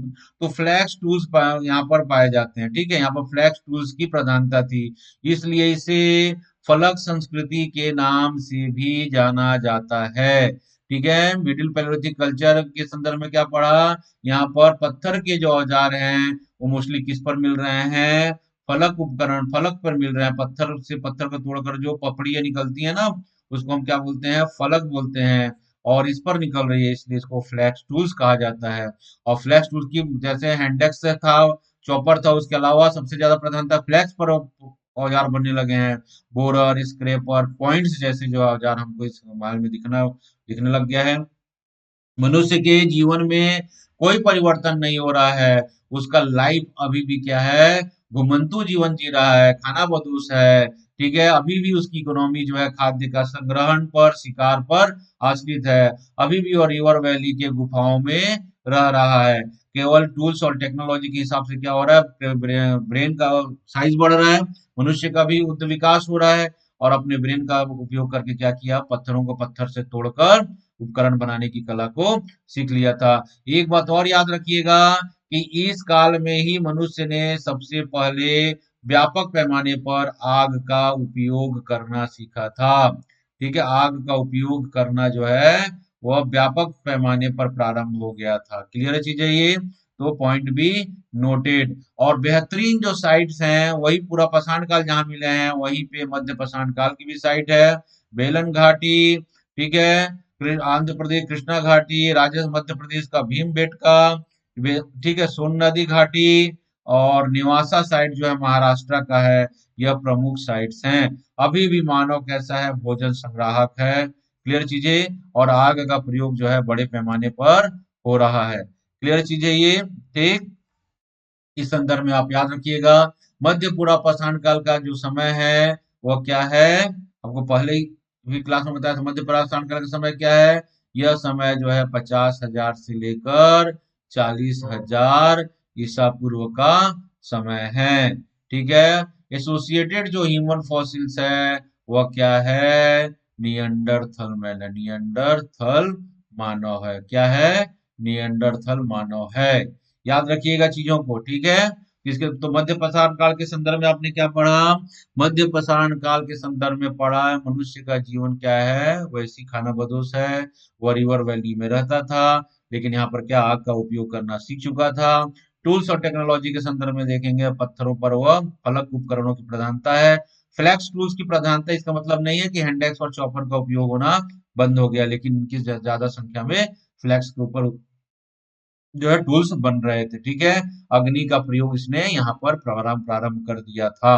[SPEAKER 1] तो फ्लैक्स टूल्स यहाँ पर पाए जाते हैं। ठीक है, यहाँ पर फ्लैक्स टूल्स की प्रधानता थी, इसलिए इसे फलक संस्कृति के नाम से भी जाना जाता है। ठीक है, मिडिल पैलेयोलिथिक कल्चर के संदर्भ में क्या पढ़ा? यहाँ पर पत्थर के जो औजार हैं वो मोस्टली किस पर मिल रहे हैं? फलक उपकरण, फलक पर मिल रहे हैं। पत्थर से पत्थर को तोड़कर जो पपड़ियां निकलती है ना, उसको हम क्या बोलते हैं? फलक बोलते हैं। और इस पर निकल रही है, इसलिए इसको फ्लैक्स टूल्स कहा जाता है। और फ्लैक्स टूल्स की, जैसे हैंडेक्स था, चॉपर था, उसके अलावा सबसे ज्यादा प्रधानता फ्लैक्स पर औजार बनने लगे हैं। बोरर, स्क्रेपर, पॉइंट्स जैसे जो औजार हमको इस मोबाइल में दिखने लग गया है। मनुष्य के जीवन में कोई परिवर्तन नहीं हो रहा है। उसका लाइफ अभी भी क्या है? घुमंतु जीवन जी रहा है, खाना बदोश है। ठीक है, अभी भी उसकी इकोनॉमी जो है खाद्य का संग्रहण पर, शिकार पर आश्रित है। अभी भी और रिवर वैली के गुफाओं में रह रहा है। केवल टूल्स और टेक्नोलॉजी के हिसाब से क्या हो रहा है? ब्रेन का साइज बढ़ रहा है, मनुष्य का भी उच्च विकास हो रहा है, और अपने ब्रेन का उपयोग करके क्या किया? पत्थरों को पत्थर से तोड़कर उपकरण बनाने की कला को सीख लिया था। एक बात और याद रखिएगा कि इस काल में ही मनुष्य ने सबसे पहले व्यापक पैमाने पर आग का उपयोग करना सीखा था। ठीक है, आग का उपयोग करना जो है वह व्यापक पैमाने पर प्रारंभ हो गया था। क्लियर चीज है ये, तो पॉइंट बी नोटेड। और बेहतरीन जो साइट्स हैं वही पूरा पाषाण काल जहां मिले हैं, वहीं पे मध्य पाषाण काल की भी साइट है। बेलन घाटी, ठीक है, आंध्र प्रदेश कृष्णा घाटी, राजस्थान मध्य प्रदेश का भीमबेटका, ठीक है, सोन नदी घाटी, और निवासा साइट जो है महाराष्ट्र का है। यह प्रमुख साइट्स हैं। अभी भी मानव कैसा है? भोजन संग्राहक है। क्लियर चीजें, और आग का प्रयोग जो है बड़े पैमाने पर हो रहा है। क्लियर चीजें ये, ठीक। इस संदर्भ में आप याद रखिएगा, मध्य पूरा पाषाण काल का जो समय है वह क्या है? आपको पहले ही भी क्लास में बताया था, मध्य पाषाण काल का समय क्या है? यह समय जो है 50,000 से लेकर 40,000 ईसा पूर्व का समय है। ठीक है, एसोसिएटेड जो ह्यूमन फॉसिल्स है वह क्या है? नियंडरथल मैन, नियंडरथल मानव है। क्या है? नियंडरथल मानव है। याद रखिएगा चीजों को। ठीक है, इसके तो मध्य पाषाण काल के संदर्भ में आपने क्या पढ़ा? मध्य पाषाण काल के संदर्भ में पढ़ा है मनुष्य का जीवन क्या है? वैसी खाना बदोश है। वह रिवर वैली में रहता था, लेकिन यहाँ पर क्या आग का उपयोग करना सीख चुका था। टूल्स और टेक्नोलॉजी के संदर्भ में देखेंगे, पत्थरों पर वह फलक उपकरणों की प्रधानता है। फ्लैक्स टूल्स की प्रधानता, इसका मतलब नहीं है कि हैंडेक्स और चॉपर का उपयोग होना बंद हो गया, लेकिन इनकी ज्यादा संख्या में फ्लैक्स के ऊपर जो है टूल्स बन रहे थे। ठीक है, अग्नि का प्रयोग इसने यहाँ पर प्रारंभ प्रारंभ कर दिया था।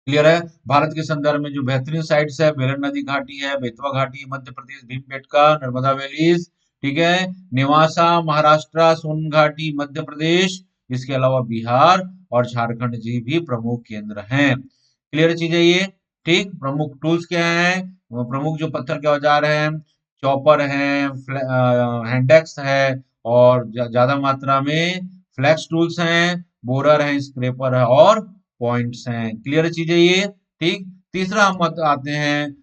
[SPEAKER 1] क्लियर है। भारत के संदर्भ में जो बेहतरीन साइट्स है, बेलन नदी घाटी है, बेतवा घाटी मध्य प्रदेश, भीमबेटका नर्मदा वैलीज, ठीक है, निवासा महाराष्ट्र, सोन घाटी मध्य प्रदेश, इसके अलावा बिहार और झारखंड जी भी प्रमुख केंद्र हैं। क्लियर चीज है ये, ठीक। प्रमुख टूल्स क्या है? वो प्रमुख जो पत्थर के औजार हैं, चॉपर है, हैंडेक्स है, और ज्यादा मात्रा में फ्लैक्स टूल्स हैं, बोरर है, स्क्रेपर है, और पॉइंट्स हैं। क्लियर चीजें ये, ठीक। तीसरा हम आते हैं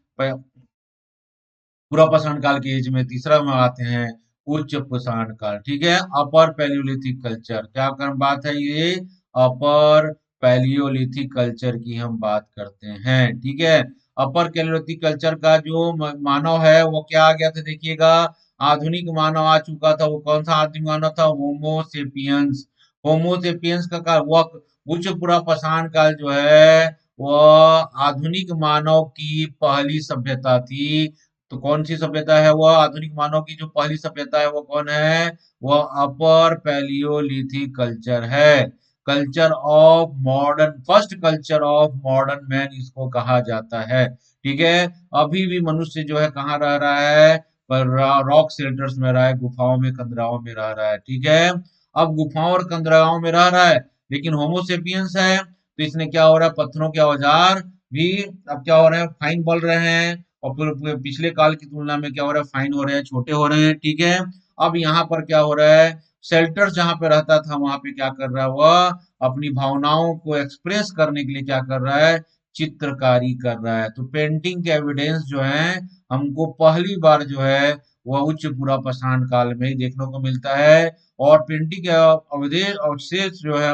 [SPEAKER 1] पूरा पाषाण काल के एज में, तीसरा में आते हैं उच्च पाषाण काल। ठीक है, अपर पैलियोलिथिक कल्चर, क्या कर बात है ये, अपर पैलियोलिथिक कल्चर की हम बात करते हैं। ठीक है, अपर पैलियोलिथिक कल्चर का जो मानव है वो क्या आ गया था, देखिएगा, आधुनिक मानव आ चुका था। वो कौन सा आधुनिक मानव था, होमोसेपियंस। होमोसेपियंस का काल, वह उच्च पूरा पाषाण काल जो है वह आधुनिक मानव की पहली सभ्यता थी। तो कौन सी सभ्यता है वह, आधुनिक मानव की जो पहली सभ्यता है वो कौन है, वह अपर पैलियोलिथिक कल्चर है। Culture of modern, first culture of modern man इसको कहा जाता है। ठीक है, अभी भी मनुष्य जो है कहाँ रह रहा है, पर रॉक शेल्टर्स में रहा है, गुफाओं में, कंदराओं में रह रहा है। ठीक है, अब गुफाओं और कंदराओं में रह रहा है, लेकिन होमोसेपियंस है तो इसने क्या हो रहा है, पत्थरों के औजार भी अब क्या हो रहे हैं, फाइन बढ़ रहे हैं, और फिर पिछले काल की तुलना में क्या हो रहा है, फाइन हो रहे हैं, छोटे हो रहे हैं। ठीक है, अब यहाँ पर क्या हो रहा है, शेल्टर जहां पे रहता था वहां पे क्या कर रहा है वह, अपनी भावनाओं को एक्सप्रेस करने के लिए क्या कर रहा है, चित्रकारी कर रहा है। तो पेंटिंग के एविडेंस जो है हमको पहली बार जो है वह उच्च पुरा पाषाण काल में ही देखने को मिलता है। और पेंटिंग के अवधेश अवशेष जो है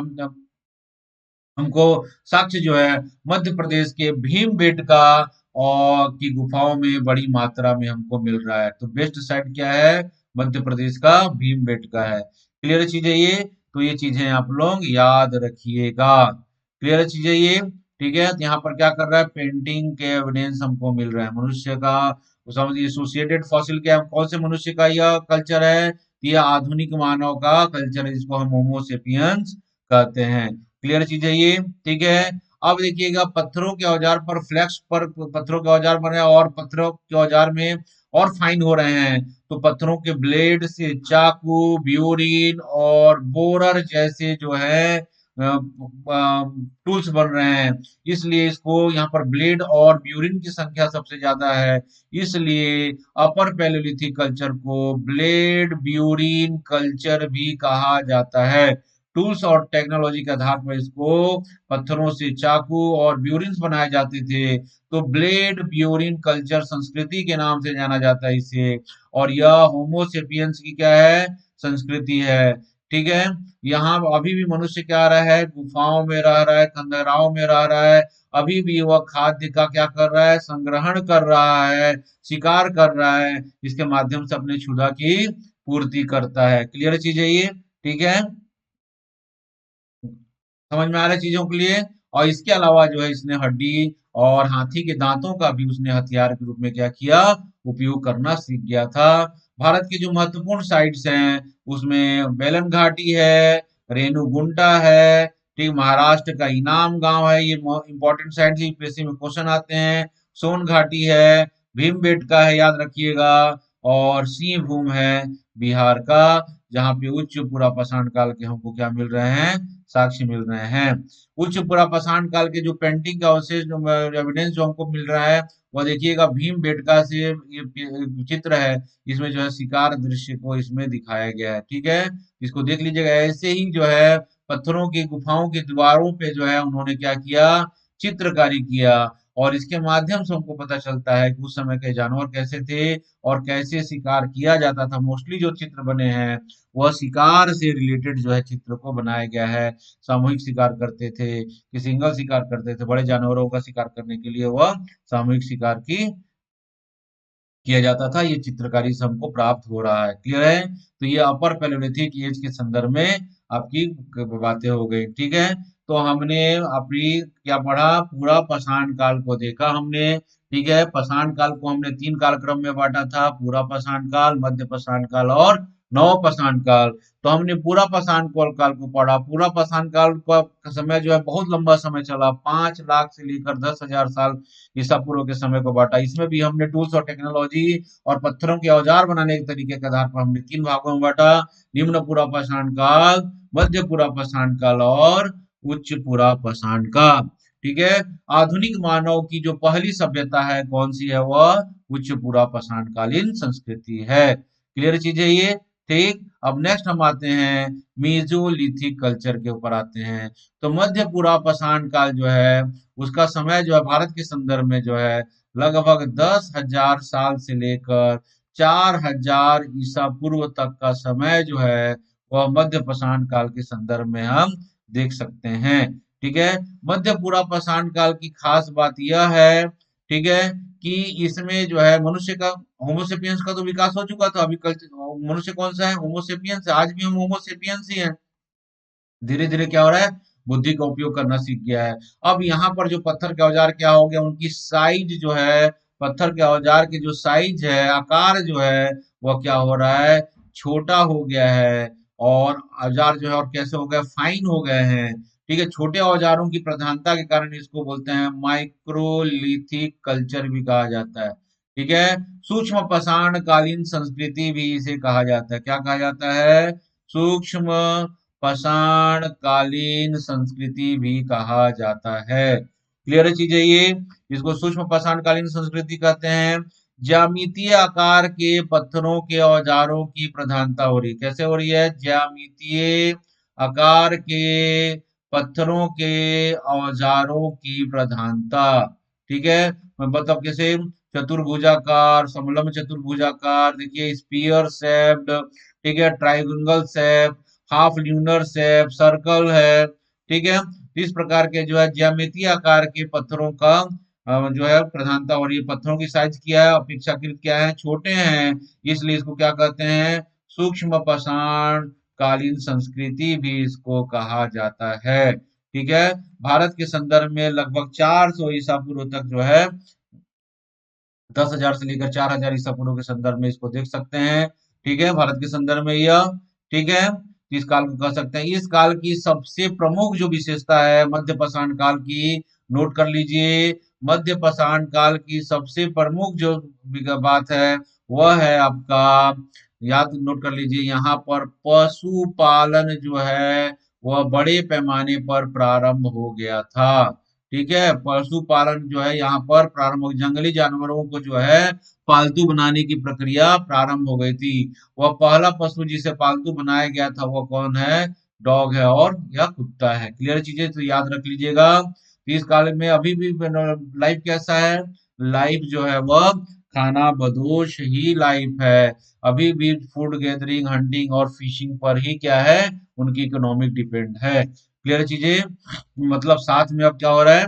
[SPEAKER 1] हमको साक्ष्य जो है मध्य प्रदेश के भीमबेटका और की गुफाओं में बड़ी मात्रा में हमको मिल रहा है। तो बेस्ट साइट क्या है, मध्य प्रदेश का भीमबेटका है। क्लियर चीज है ये, तो ये चीजें आप लोग याद रखिएगा। क्लियर चीज है ये। ठीक है, तो यहाँ पर क्या कर रहा है, पेंटिंग के एविडेंस हमको मिल रहा है मनुष्य का। समझिए एसोसिएटेड फॉसिल क्या है, कौन से मनुष्य का यह कल्चर है, यह आधुनिक मानव का कल्चर है, जिसको हम होमोसेपियंस कहते हैं। क्लियर चीज है ये। ठीक है, अब देखिएगा पत्थरों के औजार पर फ्लैक्स पर पत्थरों के औजार बन रहे हैं, और पत्थरों के औजार में और फाइन हो रहे हैं। तो पत्थरों के ब्लेड से चाकू, ब्यूरिन और बोरर जैसे जो है टूल्स बन रहे हैं। इसलिए इसको यहाँ पर ब्लेड और ब्यूरिन की संख्या सबसे ज्यादा है, इसलिए अपर पैलियोलिथिक कल्चर को ब्लेड ब्यूरिन कल्चर भी कहा जाता है। टूल्स और टेक्नोलॉजी के आधार पर इसको पत्थरों से चाकू और ब्यूरिन्स बनाए जाते थे। तो ब्लेड ब्यूरिन कल्चर संस्कृति के नाम से जाना जाता है इसे। और यह होमोसेपियंस की क्या है, संस्कृति है। ठीक है, यहाँ अभी भी मनुष्य क्या रहा है, गुफाओं में रह रहा है, खंडहरों में रह रहा है। अभी भी वह खाद्य का क्या कर रहा है, संग्रहण कर रहा है, शिकार कर रहा है, इसके माध्यम से अपने क्षुधा की पूर्ति करता है। क्लियर चीज है ये। ठीक है, समझ में आ रहा है चीजों के लिए। और इसके अलावा जो है इसने हड्डी और हाथी के दांतों का भी उसने हथियार के रूप में क्या किया, उपयोग करना सीख गया था। भारत की जो महत्वपूर्ण साइट्स हैं उसमें बेलन घाटी है, रेणुगुंटा है, ठीक, महाराष्ट्र का इनाम गांव है, ये इंपॉर्टेंट साइट है, यूपीएससी में क्वेश्चन आते हैं। सोन घाटी है, भीमबेटका है, याद रखिएगा। और सिंह भूम है बिहार का, जहाँ पे उच्च पुरा पाषाण काल के हमको क्या मिल रहे हैं, साक्ष्य मिल रहे हैं। उच्च पुरा पाषाण काल के जो पेंटिंग का अवशेष एविडेंस जो हमको मिल रहा है, वह देखिएगा भीम बेटका से ये चित्र है, इसमें जो है शिकार दृश्य को इसमें दिखाया गया है। ठीक है, इसको देख लीजिएगा। ऐसे ही जो है पत्थरों की गुफाओं की दीवारों पे जो है उन्होंने क्या किया, चित्रकारी किया। और इसके माध्यम से हमको पता चलता है कि उस समय के जानवर कैसे थे और कैसे शिकार किया जाता था। मोस्टली जो चित्र बने हैं वह शिकार से रिलेटेड जो है चित्र को बनाया गया है। सामूहिक शिकार करते थे कि सिंगल शिकार करते थे, बड़े जानवरों का शिकार करने के लिए वह सामूहिक शिकार की किया जाता था। ये चित्रकारी से हमको प्राप्त हो रहा है। क्लियर है, तो ये अपर पैलियोलिथिक एज के संदर्भ में आपकी बातें हो गई। ठीक है, तो हमने अपनी क्या पढ़ा, पूरा पाषाण काल को देखा हमने। ठीक है, पाषाण काल को हमने तीन कालक्रम में बांटा था, पूरा पाषाण काल, मध्य पाषाण काल और नव पाषाण काल। तो हमने पूरा पाषाण काल को पढ़ा। पूरा पाषाण काल का समय जो है बहुत लंबा समय चला, 5 लाख से लेकर 10,000 साल ईसा पूर्व के समय को बांटा। इसमें भी हमने टूल्स और टेक्नोलॉजी और पत्थरों के औजार बनाने के तरीके के आधार पर हमने तीन भागों में बांटा, निम्न पूरा पाषाण काल, मध्य पूरा पाषाण काल और उच्च पूरा पाषाण काल। ठीक है, आधुनिक मानव की जो पहली सभ्यता है कौन सी है, वह उच्च पूरा पाषाण कालीन संस्कृति है। क्लियर चीज है ये। ठीक, अब नेक्स्ट हम आते हैं मीजोलिथिक कल्चर के ऊपर आते हैं। तो मध्य पूरा पाषाण काल जो है उसका समय जो है भारत के संदर्भ में जो है लगभग 10,000 साल से लेकर 4000 ईसा पूर्व तक का समय जो है वह मध्य पाषाण काल के संदर्भ में हम देख सकते हैं। ठीक है। मध्य पूरा पाषाण काल की खास बात यह है, ठीक है, कि इसमें जो है मनुष्य का, होमोसेपियंस का तो विकास हो चुका था। अभी कल मनुष्य कौन सा है? होमोसेपियंस है। आज भी हम होमोसेपियंस ही हैं। धीरे धीरे क्या हो रहा है, बुद्धि का उपयोग करना सीख गया है। अब यहाँ पर जो पत्थर के औजार क्या हो गया, उनकी साइज जो है, पत्थर के औजार की जो साइज है, आकार जो है, वह क्या हो रहा है, छोटा हो गया है। और औजार जो है और कैसे हो गए, फाइन हो गए हैं। ठीक है। छोटे औजारों की प्रधानता के कारण इसको बोलते हैं माइक्रोलिथिक कल्चर भी कहा जाता है। ठीक है। सूक्ष्म पाषाण कालीन संस्कृति भी इसे कहा जाता है। क्या कहा जाता है? सूक्ष्म पाषाण कालीन संस्कृति भी कहा जाता है। क्लियर है चीजें ये? इसको सूक्ष्म पाषाण कालीन संस्कृति कहते हैं। ज्यामितीय आकार के पत्थरों के औजारों की प्रधानता हो रही है। कैसे हो रही है? ज्यामितीय आकार के पत्थरों के औजारों की प्रधानता। ठीक है। मतलब कैसे? चतुर्भुजाकार, समलंब चतुर्भुजाकार, देखिए स्पीयर शेप्ड, ठीक है, triangle shape, half lunar shape, circle है। ठीक है। इस प्रकार के जो है ज्यामितीय आकार के पत्थरों का जो है प्रधानता हो रही है। पत्थरों की साइज क्या है, अपेक्षाकृत क्या है, छोटे हैं, इसलिए इसको क्या कहते हैं? सूक्ष्म पाषाण कालीन संस्कृति भी इसको कहा जाता है। ठीक है। भारत के संदर्भ में लगभग 400 ईसा पूर्व तक जो है, 10,000 से लेकर 4,000 ईसा पूर्व के संदर्भ में इसको देख सकते हैं। ठीक है। भारत के संदर्भ में यह, ठीक है, इस काल को कह सकते हैं। इस काल की सबसे प्रमुख जो विशेषता है मध्य पाषाण काल की, नोट कर लीजिए। मध्य पाषाण काल की सबसे प्रमुख जो बात है वह है आपका, याद नोट कर लीजिए, यहाँ पर पशुपालन जो है वह बड़े पैमाने पर प्रारंभ हो गया था। ठीक है। पशुपालन जो है यहाँ पर प्रारंभ हो, जंगली जानवरों को जो है पालतू बनाने की प्रक्रिया प्रारंभ हो गई थी। वह पहला पशु जिसे पालतू बनाया गया था वह कौन है? डॉग है, और यह कुत्ता है। क्लियर चीजें तो याद रख लीजिएगा। इस काल में अभी भी लाइफ कैसा है? लाइफ जो है वह खाना बदोश ही लाइफ है। अभी भी फूड गैदरिंग, हंटिंग और फिशिंग पर ही क्या है, उनकी इकोनॉमिक डिपेंड है। क्लियर चीजें? मतलब साथ में अब क्या हो रहा है,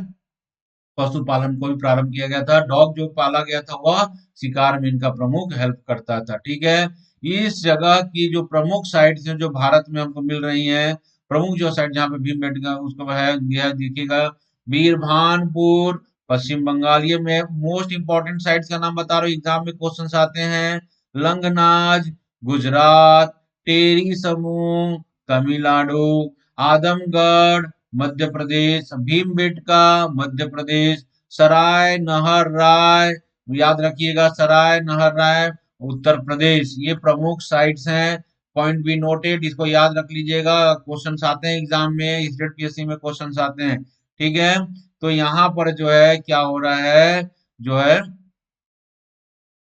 [SPEAKER 1] पशुपालन को भी प्रारंभ किया गया था। डॉग जो पाला गया था वह शिकार में इनका प्रमुख हेल्प करता था। ठीक है। इस जगह की जो प्रमुख साइट्स हैं जो भारत में हमको मिल रही हैं, प्रमुख जो साइट जहाँ पे भीमबेटका उसको है, यह देखिएगा, बीरभानपुर, पश्चिम बंगाल। ये मैं मोस्ट इंपॉर्टेंट साइट्स का नाम बता रहा हूँ, एग्जाम में क्वेश्चंस आते हैं। लंगनाज गुजरात, टेरी समूह तमिलनाडु, आदमगढ़ मध्य प्रदेश, भीमबेटका मध्य प्रदेश, सराय नहर राय, याद रखिएगा, सराय नहर राय उत्तर प्रदेश। ये प्रमुख साइट्स हैं। पॉइंट बी नोटेड, इसको याद रख लीजिएगा, क्वेश्चंस आते हैं एग्जाम में, स्टेट पीएससी में क्वेश्चंस आते हैं। ठीक है। तो यहाँ पर जो है क्या हो रहा है, जो है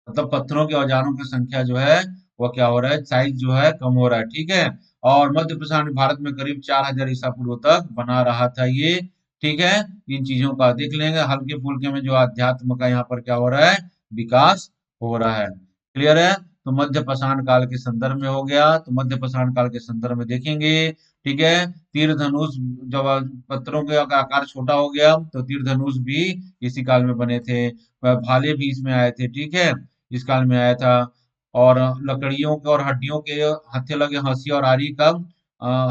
[SPEAKER 1] मतलब पत्थरों के औजारों की संख्या जो है वह क्या हो रहा है, साइज जो है कम हो रहा है। ठीक है। और मध्य प्रदेश भारत में करीब 4,000 ईसा पूर्व तक बना रहा था ये। ठीक है। इन चीजों का देख लेंगे। हल्के फुल्के में जो अध्यात्म का यहाँ पर क्या हो रहा है, विकास हो रहा है। क्लियर है? तो मध्य पाषाण काल के संदर्भ में हो गया। तो मध्य पाषाण काल के संदर्भ में देखेंगे। ठीक है। तीर धनुष, जब पत्थरों के आकार छोटा हो गया तो तीर धनुष भी इसी काल में बने थे। भाले भी इसमें आए थे। ठीक है। इस काल में आया था। और लकड़ियों के और हड्डियों के हत्थे लगे हंसी और आरी का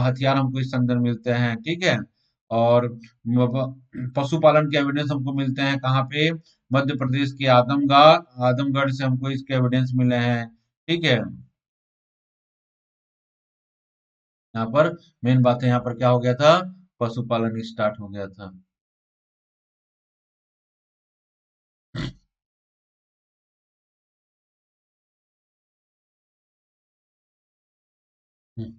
[SPEAKER 1] हथियार हमको इस अंदर मिलते हैं। ठीक है। और पशुपालन के एविडेंस हमको मिलते हैं कहाँ पे? मध्य प्रदेश के आदमगढ़ से हमको इसके एविडेंस मिले हैं। ठीक है। यहाँ पर मेन बात है, यहाँ पर क्या हो गया था, पशुपालन स्टार्ट हो गया था। हम्म।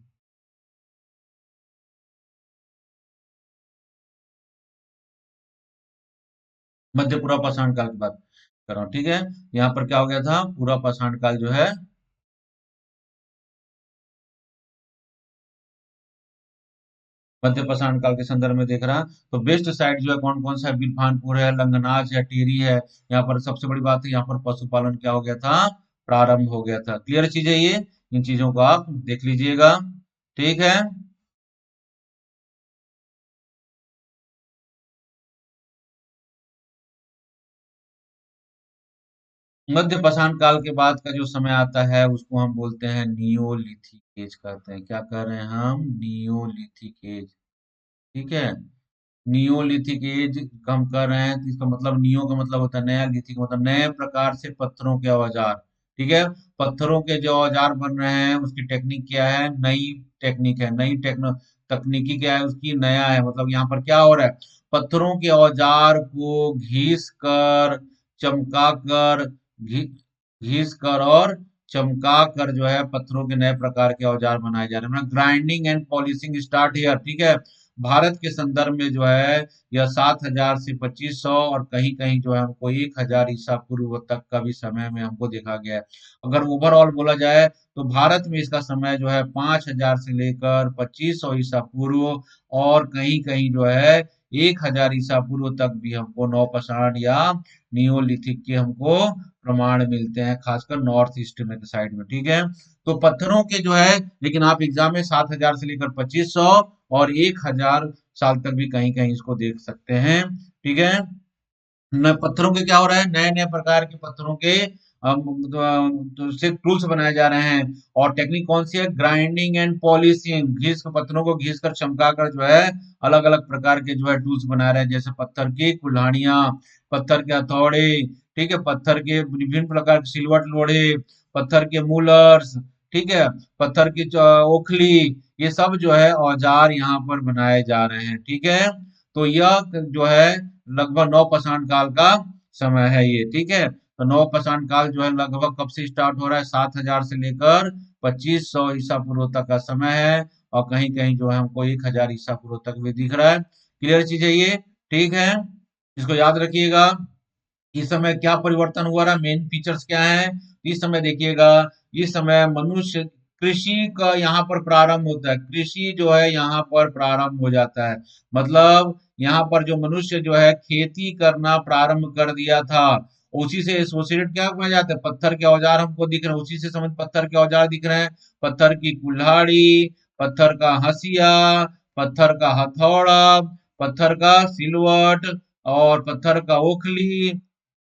[SPEAKER 1] मध्य पूरा पाषाण काल की बात कर रहा हूँ। ठीक है। यहाँ पर क्या हो गया था, पूरा पाषाण काल जो है, मध्य पाषाण काल के संदर्भ में देख रहा। तो बेस्ट साइट जो है कौन कौन सा है? बिरभानपुर है, लंगनाज है, टिहरी है। यहाँ पर सबसे बड़ी बात है, यहाँ पर पशुपालन क्या हो गया था, प्रारंभ हो गया था। क्लियर चीज है ये, इन चीजों को आप देख लीजिएगा। ठीक है। मध्य पाषाण काल के बाद का जो समय आता है उसको हम बोलते हैं नियोलिथिक एज कहते हैं। क्या कह रहे हैं हम? Neolithic age. ठीक है। नियोलिथिक एज हम कर रहे हैं तो इसका मतलब नियो का मतलब होता है नया, लिथिक मतलब नए प्रकार से पत्थरों के औजार। ठीक है। पत्थरों के जो औजार बन रहे हैं उसकी टेक्निक क्या है? नई टेक्निक है, नई टेक्नो तकनीकी क्या है उसकी? नया है। मतलब यहाँ पर क्या हो रहा है? पत्थरों के औजार को घिस कर, चमका कर, घि- घिस कर और चमका कर जो है पत्थरों के नए प्रकार के औजार बनाए जा रहे हैं। Grinding and polishing start here. ठीक है। भारत के संदर्भ में जो है यह 7,000 से 2,500 और कहीं कहीं जो है हमको 1,000 ईसा पूर्व तक का भी समय में हमको देखा गया है। अगर ओवरऑल बोला जाए तो भारत में इसका समय जो है 5,000 से लेकर 2,500 ईसा पूर्व और कहीं कहीं जो है 1,000 ईसा पूर्व तक भी हमको नौपाषाण या नियोलिथिक के हमको प्रमाण मिलते हैं, खासकर नॉर्थ ईस्ट में के साइड में। ठीक है। तो पत्थरों के जो है, लेकिन आप एग्जाम में 7,000 से लेकर 2,500 और 1,000 साल तक भी कहीं कहीं इसको देख सकते हैं। ठीक है। न पत्थरों के क्या हो रहा है? नए नए प्रकार के पत्थरों के से टूल्स बनाए जा रहे हैं। और टेक्निक कौन सी है? Grinding and polishing. घिस के पत्थरों को घिस कर चमका कर जो है अलग अलग प्रकार के जो है टूल्स बना रहे हैं, जैसे पत्थर की कुल्हाड़ियां, पत्थर के हथौड़े, ठीक है, पत्थर के विभिन्न प्रकार के सिलवट लोढ़े, पत्थर के मूलर्स, ठीक है, पत्थर की ओखली, ये सब जो है औजार यहाँ पर बनाए जा रहे हैं। ठीक है। तो यह जो है लगभग नवपाषाण काल का समय है ये। ठीक है। तो नवपाषाण काल जो है लगभग कब से स्टार्ट हो रहा है? 7,000 से लेकर 2,500 ईसा पूर्व तक का समय है। और कहीं कहीं जो है हमको 1,000 ईसा पूर्व तक भी दिख रहा है। क्लियर चीज है ये। ठीक है। इसको याद रखिएगा। इस समय क्या परिवर्तन हुआ रहा? मेन फीचर्स क्या है? इस समय देखिएगा, इस समय मनुष्य कृषि का यहाँ पर प्रारंभ होता है। कृषि जो है यहाँ पर प्रारंभ हो जाता है। मतलब यहाँ पर जो मनुष्य जो है खेती करना प्रारंभ कर दिया था। उसी से एसोसिएटेड क्या बन जाता है? पत्थर के औजार हमको दिख रहे हैं, उसी से समझ पत्थर के औजार दिख रहे हैं। पत्थर की कुल्हाड़ी, पत्थर का हंसिया, पत्थर का हथौड़ा, पत्थर का सिलवट और पत्थर का ओखली।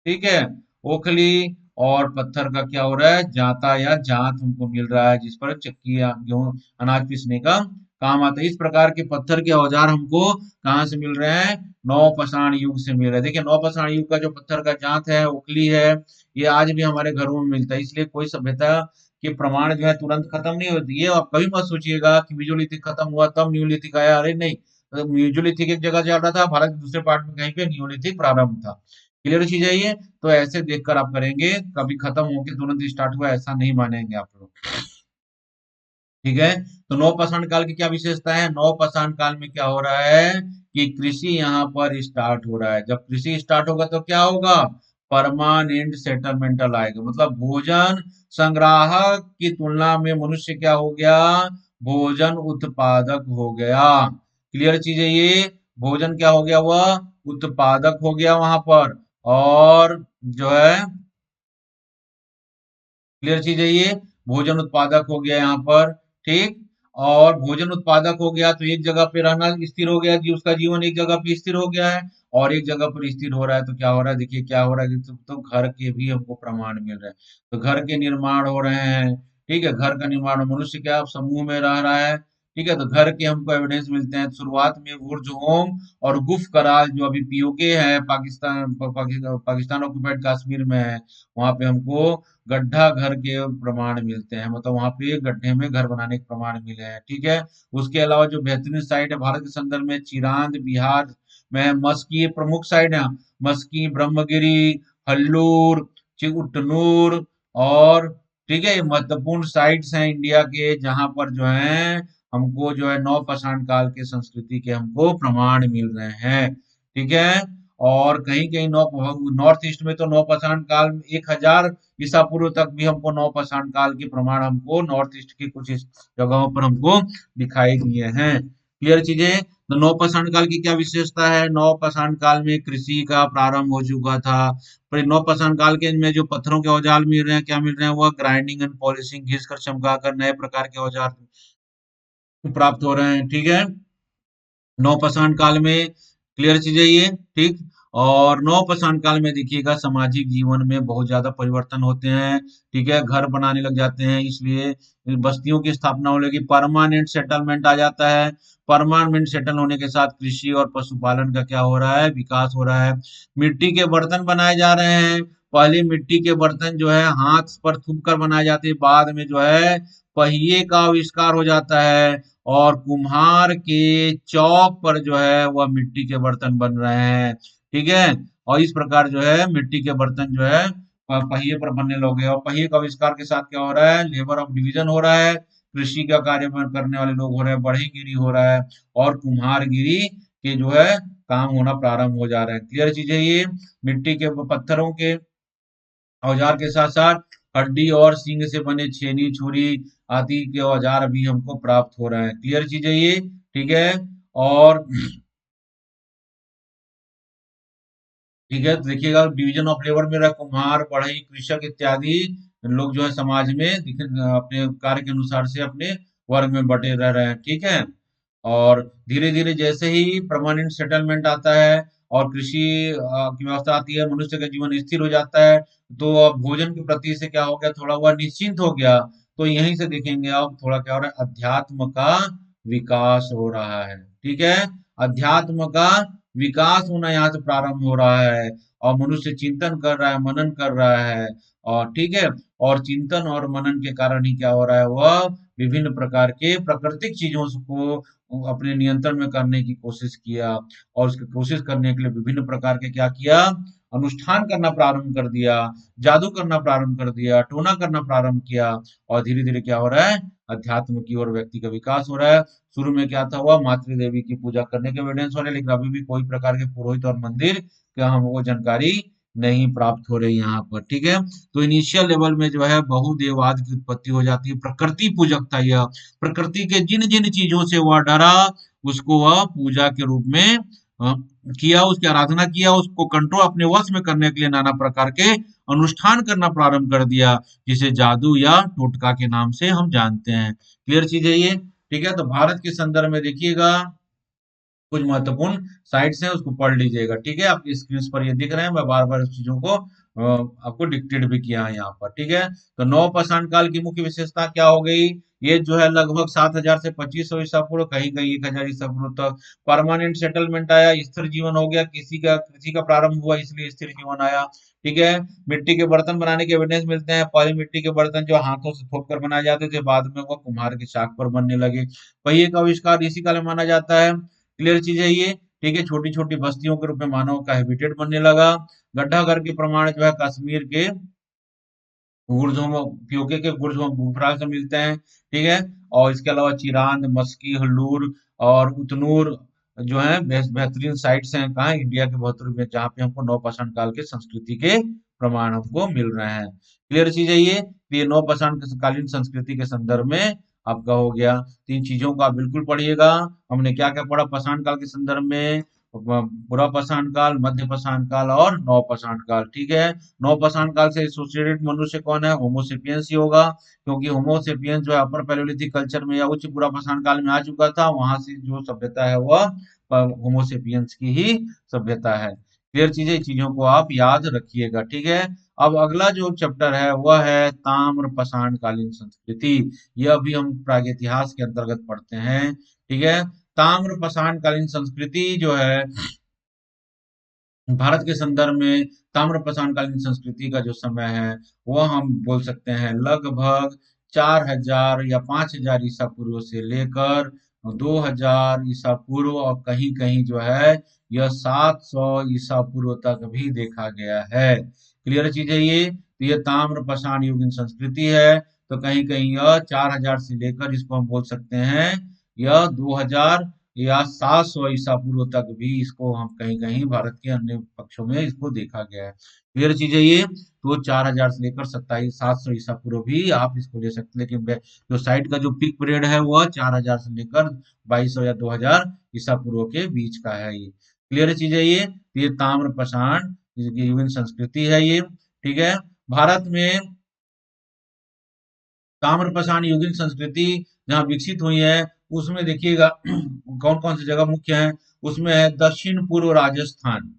[SPEAKER 1] ठीक है। ओखली और पत्थर का क्या हो रहा है? जांता या जांत हमको मिल रहा है, जिस पर चक्की या गेहूं अनाज पीसने का काम आता है। इस प्रकार के पत्थर के औजार हमको कहाँ से मिल रहे हैं? नवपाषाण युग से मिल रहे हैं। देखिए नवपाषाण युग का जो पत्थर का जांत है, ओखली है, ये आज भी हमारे घरों में मिलता है। इसलिए कोई सभ्यता के प्रमाण जो है तुरंत खत्म नहीं होती। ये आप कभी मत सोचिएगा कि मेसोलिथिक खत्म हुआ तब न्यूलिथिक आया। अरे नहीं, मेसोलिथिक एक जगह चल रहा था, भारत के दूसरे पार्ट में कहीं पे न्यूलिथिक प्रारंभ था। क्लियर चीज है ये। तो ऐसे देखकर आप करेंगे, कभी खत्म होके तुरंत स्टार्ट हुआ ऐसा नहीं मानेंगे आप लोग। ठीक है। तो नवपाषाण काल की क्या विशेषता है? नवपाषाण काल में क्या हो रहा है कि कृषि यहाँ पर स्टार्ट हो रहा है। जब कृषि स्टार्ट होगा तो क्या होगा? परमानेंट सेटलमेंटल आएगा। मतलब भोजन संग्राहक की तुलना में मनुष्य क्या हो गया? भोजन उत्पादक हो गया। क्लियर चीज है ये। भोजन क्या हो गया? वह उत्पादक हो गया वहां पर। और जो है, क्लियर चीज है ये, भोजन उत्पादक हो गया यहाँ पर। ठीक। और भोजन उत्पादक हो गया तो एक जगह पे रहना स्थिर हो गया कि उसका जीवन एक जगह पे स्थिर हो गया है। और एक जगह पर स्थिर हो रहा है तो क्या हो रहा है? देखिए क्या हो रहा है कि तो घर के भी हमको प्रमाण मिल रहे हैं। तो घर के निर्माण हो रहे हैं। ठीक है। घर का निर्माण, मनुष्य क्या समूह में रह रहा है। ठीक है। तो घर के हमको एविडेंस मिलते हैं। शुरुआत में बुर्ज होम और गुफ कराल जो अभी पीओके है, पाकिस्तान ऑक्युपाइड कश्मीर में है, वहां पे हमको गड्ढा घर के प्रमाण मिलते हैं। मतलब वहां पे गड्ढे में घर बनाने के प्रमाण मिले हैं। ठीक है। उसके अलावा जो बेहतरीन साइट है भारत के संदर्भ में, चिरांद बिहार में, मस्की ये प्रमुख साइट है। मस्की, ब्रह्मगिरी, हल्लूर, चिकउटनूर और, ठीक है, ये महत्वपूर्ण साइट्स हैं इंडिया के, जहां पर जो है हमको जो है नवपाषाण काल के संस्कृति के हमको प्रमाण मिल रहे हैं। ठीक है। और कहीं कहीं नॉर्थ ईस्ट में तो नवपाषाण काल में 1,000 ईसा पूर्व तक भी हमको नवपाषाण काल के प्रमाण हमको नॉर्थ ईस्ट की कुछ इस जगहों पर हमको दिखाई दिए हैं। क्लियर चीजें। तो नवपाषाण काल की क्या विशेषता है? नवपाषाण काल में कृषि का प्रारंभ हो चुका था। पर नवपाषाण काल के में जो पत्थरों के औजार मिल रहे हैं, क्या मिल रहे हैं? वह ग्राइंडिंग एंड पॉलिशिंग, घिस कर चमकाकर नए प्रकार के औजार प्राप्त हो रहे हैं। ठीक है, नवपाषाण काल में क्लियर चीजें ये। ठीक। और नवपाषाण काल में देखिएगा सामाजिक जीवन में बहुत ज्यादा परिवर्तन होते हैं। ठीक है, घर बनाने लग जाते हैं, इसलिए बस्तियों की स्थापना होने लगी, परमानेंट सेटलमेंट आ जाता है। परमानेंट सेटल होने के साथ कृषि और पशुपालन का क्या हो रहा है? विकास हो रहा है। मिट्टी के बर्तन बनाए जा रहे हैं। पहले मिट्टी के बर्तन जो है हाथ पर थूक कर बनाए जाते हैं, बाद में जो है पहिए का आविष्कार हो जाता है, और कुम्हार के चौक पर जो है वह मिट्टी के बर्तन बन रहे हैं। ठीक है, और इस प्रकार जो है मिट्टी के बर्तन जो है पहिए पर बनने लगे, और पहिए का आविष्कार के साथ क्या हो रहा है? लेबर ऑफ डिवीजन हो रहा है, कृषि का कार्य करने वाले लोग हो रहे हैं, बढ़ईगिरी हो रहा है, और कुम्हारगिरी के जो है काम होना प्रारंभ हो जा रहा है। क्लियर चीज है ये। मिट्टी के पत्थरों के औजार के साथ साथ हड्डी और सींग से बने छेनी, छुरी आदि के औजार भी हमको प्राप्त हो रहे हैं। क्लियर चीज है ये। ठीक है, और ठीक है, तो देखिएगा डिवीजन ऑफ लेबर में रहा, कुम्हार, बढ़ई, कृषक इत्यादि लोग जो है समाज में अपने कार्य के अनुसार से अपने वर्ग में बटे रह रहे हैं। ठीक है, और धीरे धीरे जैसे ही परमानेंट सेटलमेंट आता है और कृषि की व्यवस्था आती है, मनुष्य का जीवन स्थिर हो जाता है, तो अब भोजन के प्रति से क्या हो गया? थोड़ा हुआ निश्चिंत हो गया। तो यहीं से देखेंगे अब थोड़ा क्या हो रहा है? अध्यात्म का विकास हो रहा है। ठीक है, अध्यात्म का विकास होना यहाँ से प्रारंभ हो रहा है, और मनुष्य चिंतन कर रहा है, मनन कर रहा है। और ठीक है, और चिंतन और मनन के कारण ही क्या हो रहा है? वह विभिन्न प्रकार के प्राकृतिक चीजों को अपने नियंत्रण में करने की कोशिश किया, और उसकी कोशिश करने के लिए विभिन्न प्रकार के क्या किया? अनुष्ठान करना प्रारंभ कर दिया, जादू करना प्रारंभ कर दिया, टोना करना प्रारंभ किया, और धीरे धीरे क्या हो रहा है? अध्यात्म की ओर व्यक्ति का विकास हो रहा है। शुरू में क्या था? हुआ मातृ देवी की पूजा करने के एविडेंस हो रहे हैं, लेकिन अभी भी कोई प्रकार के पुरोहित और मंदिर का हमको जानकारी नहीं प्राप्त हो रही यहाँ पर। ठीक है, तो इनिशियल लेवल में जो है बहुदेववाद की उत्पत्ति हो जाती है, प्रकृति पूजक था यह। प्रकृति के जिन जिन चीजों से वह डरा, उसको वह पूजा के रूप में किया, उसकी आराधना किया, उसको कंट्रोल अपने वश में करने के लिए नाना प्रकार के अनुष्ठान करना प्रारंभ कर दिया, जिसे जादू या टोटका के नाम से हम जानते हैं। क्लियर चीज है ये। ठीक है, तो भारत के संदर्भ में देखिएगा कुछ महत्वपूर्ण साइट्स हैं, उसको पढ़ लीजिएगा। ठीक है, आपकी स्क्रीन पर ये दिख रहे हैं, मैं बार बार उस चीजों को आपको डिक्टेट भी किया है यहाँ पर। ठीक है, तो नवपाषाण काल की मुख्य विशेषता क्या हो गई? ये जो है लगभग 7000 से 2500 ईसा पूर्व, कहीं कहीं 1000 ईसा पूर्व तक परमानेंट सेटलमेंट आया, स्थिर जीवन हो गया, कृषि का प्रारंभ हुआ, इसलिए स्थिर जीवन आया। ठीक है, मिट्टी के बर्तन बनाने के एविडेंस मिलते हैं। पहले मिट्टी के बर्तन जो हाथों से थोप कर बनाए जाते थे, बाद में वो कुम्हार के चाक पर बनने लगे। पहिए का आविष्कार इसी काल में माना जाता है। क्लियर चीज है ये। ठीक है, छोटी छोटी बस्तियों के रूप में मानव का हैबिटेट बनने लगा। गड्ढा घर के प्रमाण जो है कश्मीर के गुर्जों में, पीओके के गुर्ज में भूखराल से मिलते हैं। ठीक है, और इसके अलावा चिरांद, मस्की, हल्लूर और उतनूर जो है बेहतरीन साइट्स हैं, कहाँ? इंडिया के बहुत में, जहाँ पे हमको नवपाषाण काल के संस्कृति के प्रमाण हमको मिल रहे हैं। क्लियर चीज है ये। तो ये नवपाषाण कालीन संस्कृति के संदर्भ में आपका हो गया। तीन चीजों को आप बिल्कुल पढ़िएगा। हमने क्या क्या पढ़ा पाषाण काल के संदर्भ में? बुरा पाषाण काल, मध्य पाषाण काल और नवपाषाण काल। ठीक है, नवपाषाण काल से एसोसिएटेड मनुष्य कौन है? होमोसेपियंस ही होगा, क्योंकि होमोसेपियंस जो है अपर पैलेयोलिथिक कल्चर में या उच्च बुरा पाषाण काल में आ चुका था, वहां से जो सभ्यता है वह होमोसेपियंस की ही सभ्यता है। क्लियर चीजें, चीजों को आप याद रखिएगा। ठीक है, अब अगला जो चैप्टर है वह है ताम्र पाषाण कालीन संस्कृति। यह भी हम प्रागैतिहास के अंतर्गत पढ़ते हैं। ठीक है, ताम्र पाषाण कालीन संस्कृति जो है भारत के संदर्भ में, ताम्रपाषाण कालीन संस्कृति का जो समय है वह हम बोल सकते हैं लगभग 4000 या 5000 ईसा पूर्व से लेकर 2000 ईसा पूर्व, और कहीं कहीं जो है यह 700 ईसा पूर्व तक भी देखा गया है। क्लियर चीज है ये। तो ये ताम्रपाषाण युगीन संस्कृति है। तो कहीं कहीं यह 4000 से लेकर, इसको हम बोल सकते हैं यह 2000 या 700 ईसा पूर्व तक भी इसको हम कहीं कहीं भारत के अन्य पक्षों में इसको देखा गया है। क्लियर चीज है ये। तो 4000 से लेकर 27 700 ईसा पूर्व भी आप इसको ले सकते हैं, लेकिन जो साइट का जो पीक पीरियड है वह 4000 से लेकर 2200 या 2000 ईसा पूर्व के बीच का है ये। क्लियर चीज है ये। तो ये ताम्र पाषाण युगीन संस्कृति है ये। ठीक है। भारत में ताम्रपाषाण युगीन संस्कृति जहाँ विकसित हुई है, उसमें देखिएगा कौन कौन सी जगह मुख्य है। उसमें है दक्षिण पूर्व राजस्थान,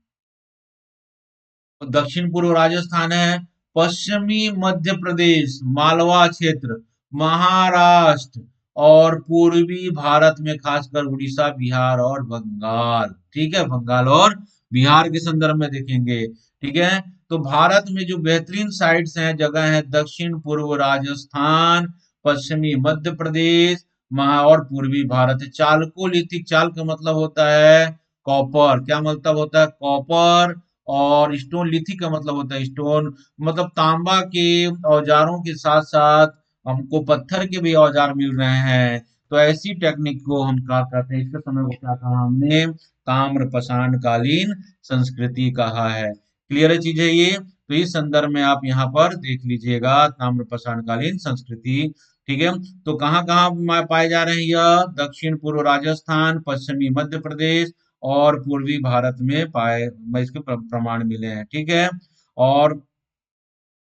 [SPEAKER 1] दक्षिण पूर्व राजस्थान है, पश्चिमी मध्य प्रदेश मालवा क्षेत्र, महाराष्ट्र, और पूर्वी भारत में खासकर उड़ीसा, बिहार और बंगाल। ठीक है, बंगाल और बिहार के संदर्भ में देखेंगे। ठीक है। तो भारत में जो बेहतरीन साइट्स हैं, जगह है दक्षिण पूर्व राजस्थान, पश्चिमी मध्य प्रदेश, महा और पूर्वी भारत। चालकोलिथिक, चाल का मतलब होता है कॉपर, क्या मतलब होता है कॉपर, और स्टोन लिथी का मतलब होता है स्टोन, मतलब तांबा के औजारों के साथ साथ हमको पत्थर के भी औजार मिल रहे हैं। तो ऐसी टेक्निक को हम क्या कहते हैं, इसके समय को क्या कहा हमने, ताम्र पाषाण कालीन संस्कृति कहा है। क्लियर है चीज है ये। तो इस संदर्भ में आप यहाँ पर देख लीजिएगा ताम्र पाषाण कालीन संस्कृति। ठीक है। तो कहाँ कहाँ पाए जा रहे हैं यह, दक्षिण पूर्व राजस्थान, पश्चिमी मध्य प्रदेश और पूर्वी भारत में पाए इसके प्रमाण मिले हैं। ठीक है। और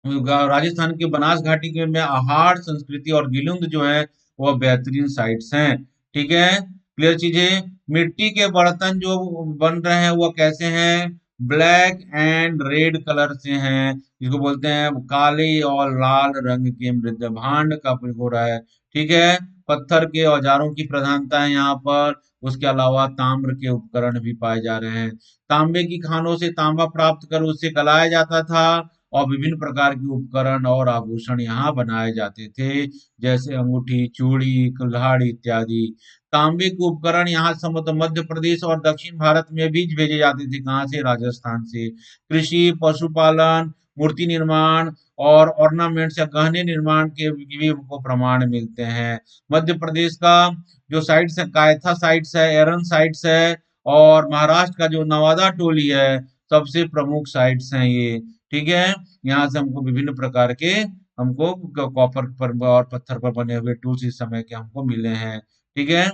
[SPEAKER 1] राजस्थान के बनास घाटी के में आहार संस्कृति और गिलुंद जो है वह बेहतरीन साइट्स हैं। ठीक है। क्लियर चीजें। मिट्टी के बर्तन जो बन रहे हैं वह कैसे हैं, ब्लैक एंड रेड कलर से हैं, जिसको बोलते हैं काले और लाल रंग के मृद भांड का प्रयोग हो रहा है। ठीक है। पत्थर के औजारों की प्रधानता है यहाँ पर। उसके अलावा ताम्र के उपकरण भी पाए जा रहे हैं। तांबे की खानों से तांबा प्राप्त कर उससे गलाया जाता था, और विभिन्न प्रकार के उपकरण और आभूषण यहाँ बनाए जाते थे, जैसे अंगूठी, चूड़ी, कुल्हाड़ी इत्यादि। तांबे के उपकरण यहाँ समूह मध्य प्रदेश और दक्षिण भारत में भी भेजे जाते थे, कहाँ से, राजस्थान से। कृषि, पशुपालन, मूर्ति निर्माण और ऑर्नामेंट्स या गहने निर्माण के भी हमको प्रमाण मिलते हैं। मध्य प्रदेश का जो साइट्स है, कायथा साइट्स है, एरन साइट्स है, और महाराष्ट्र का जो नवादा टोली है, सबसे प्रमुख साइट्स हैं ये। ठीक है। यहाँ से हमको विभिन्न प्रकार के हमको कॉपर पर और पत्थर पर बने हुए टूल्स इस समय के हमको मिले हैं। ठीक है।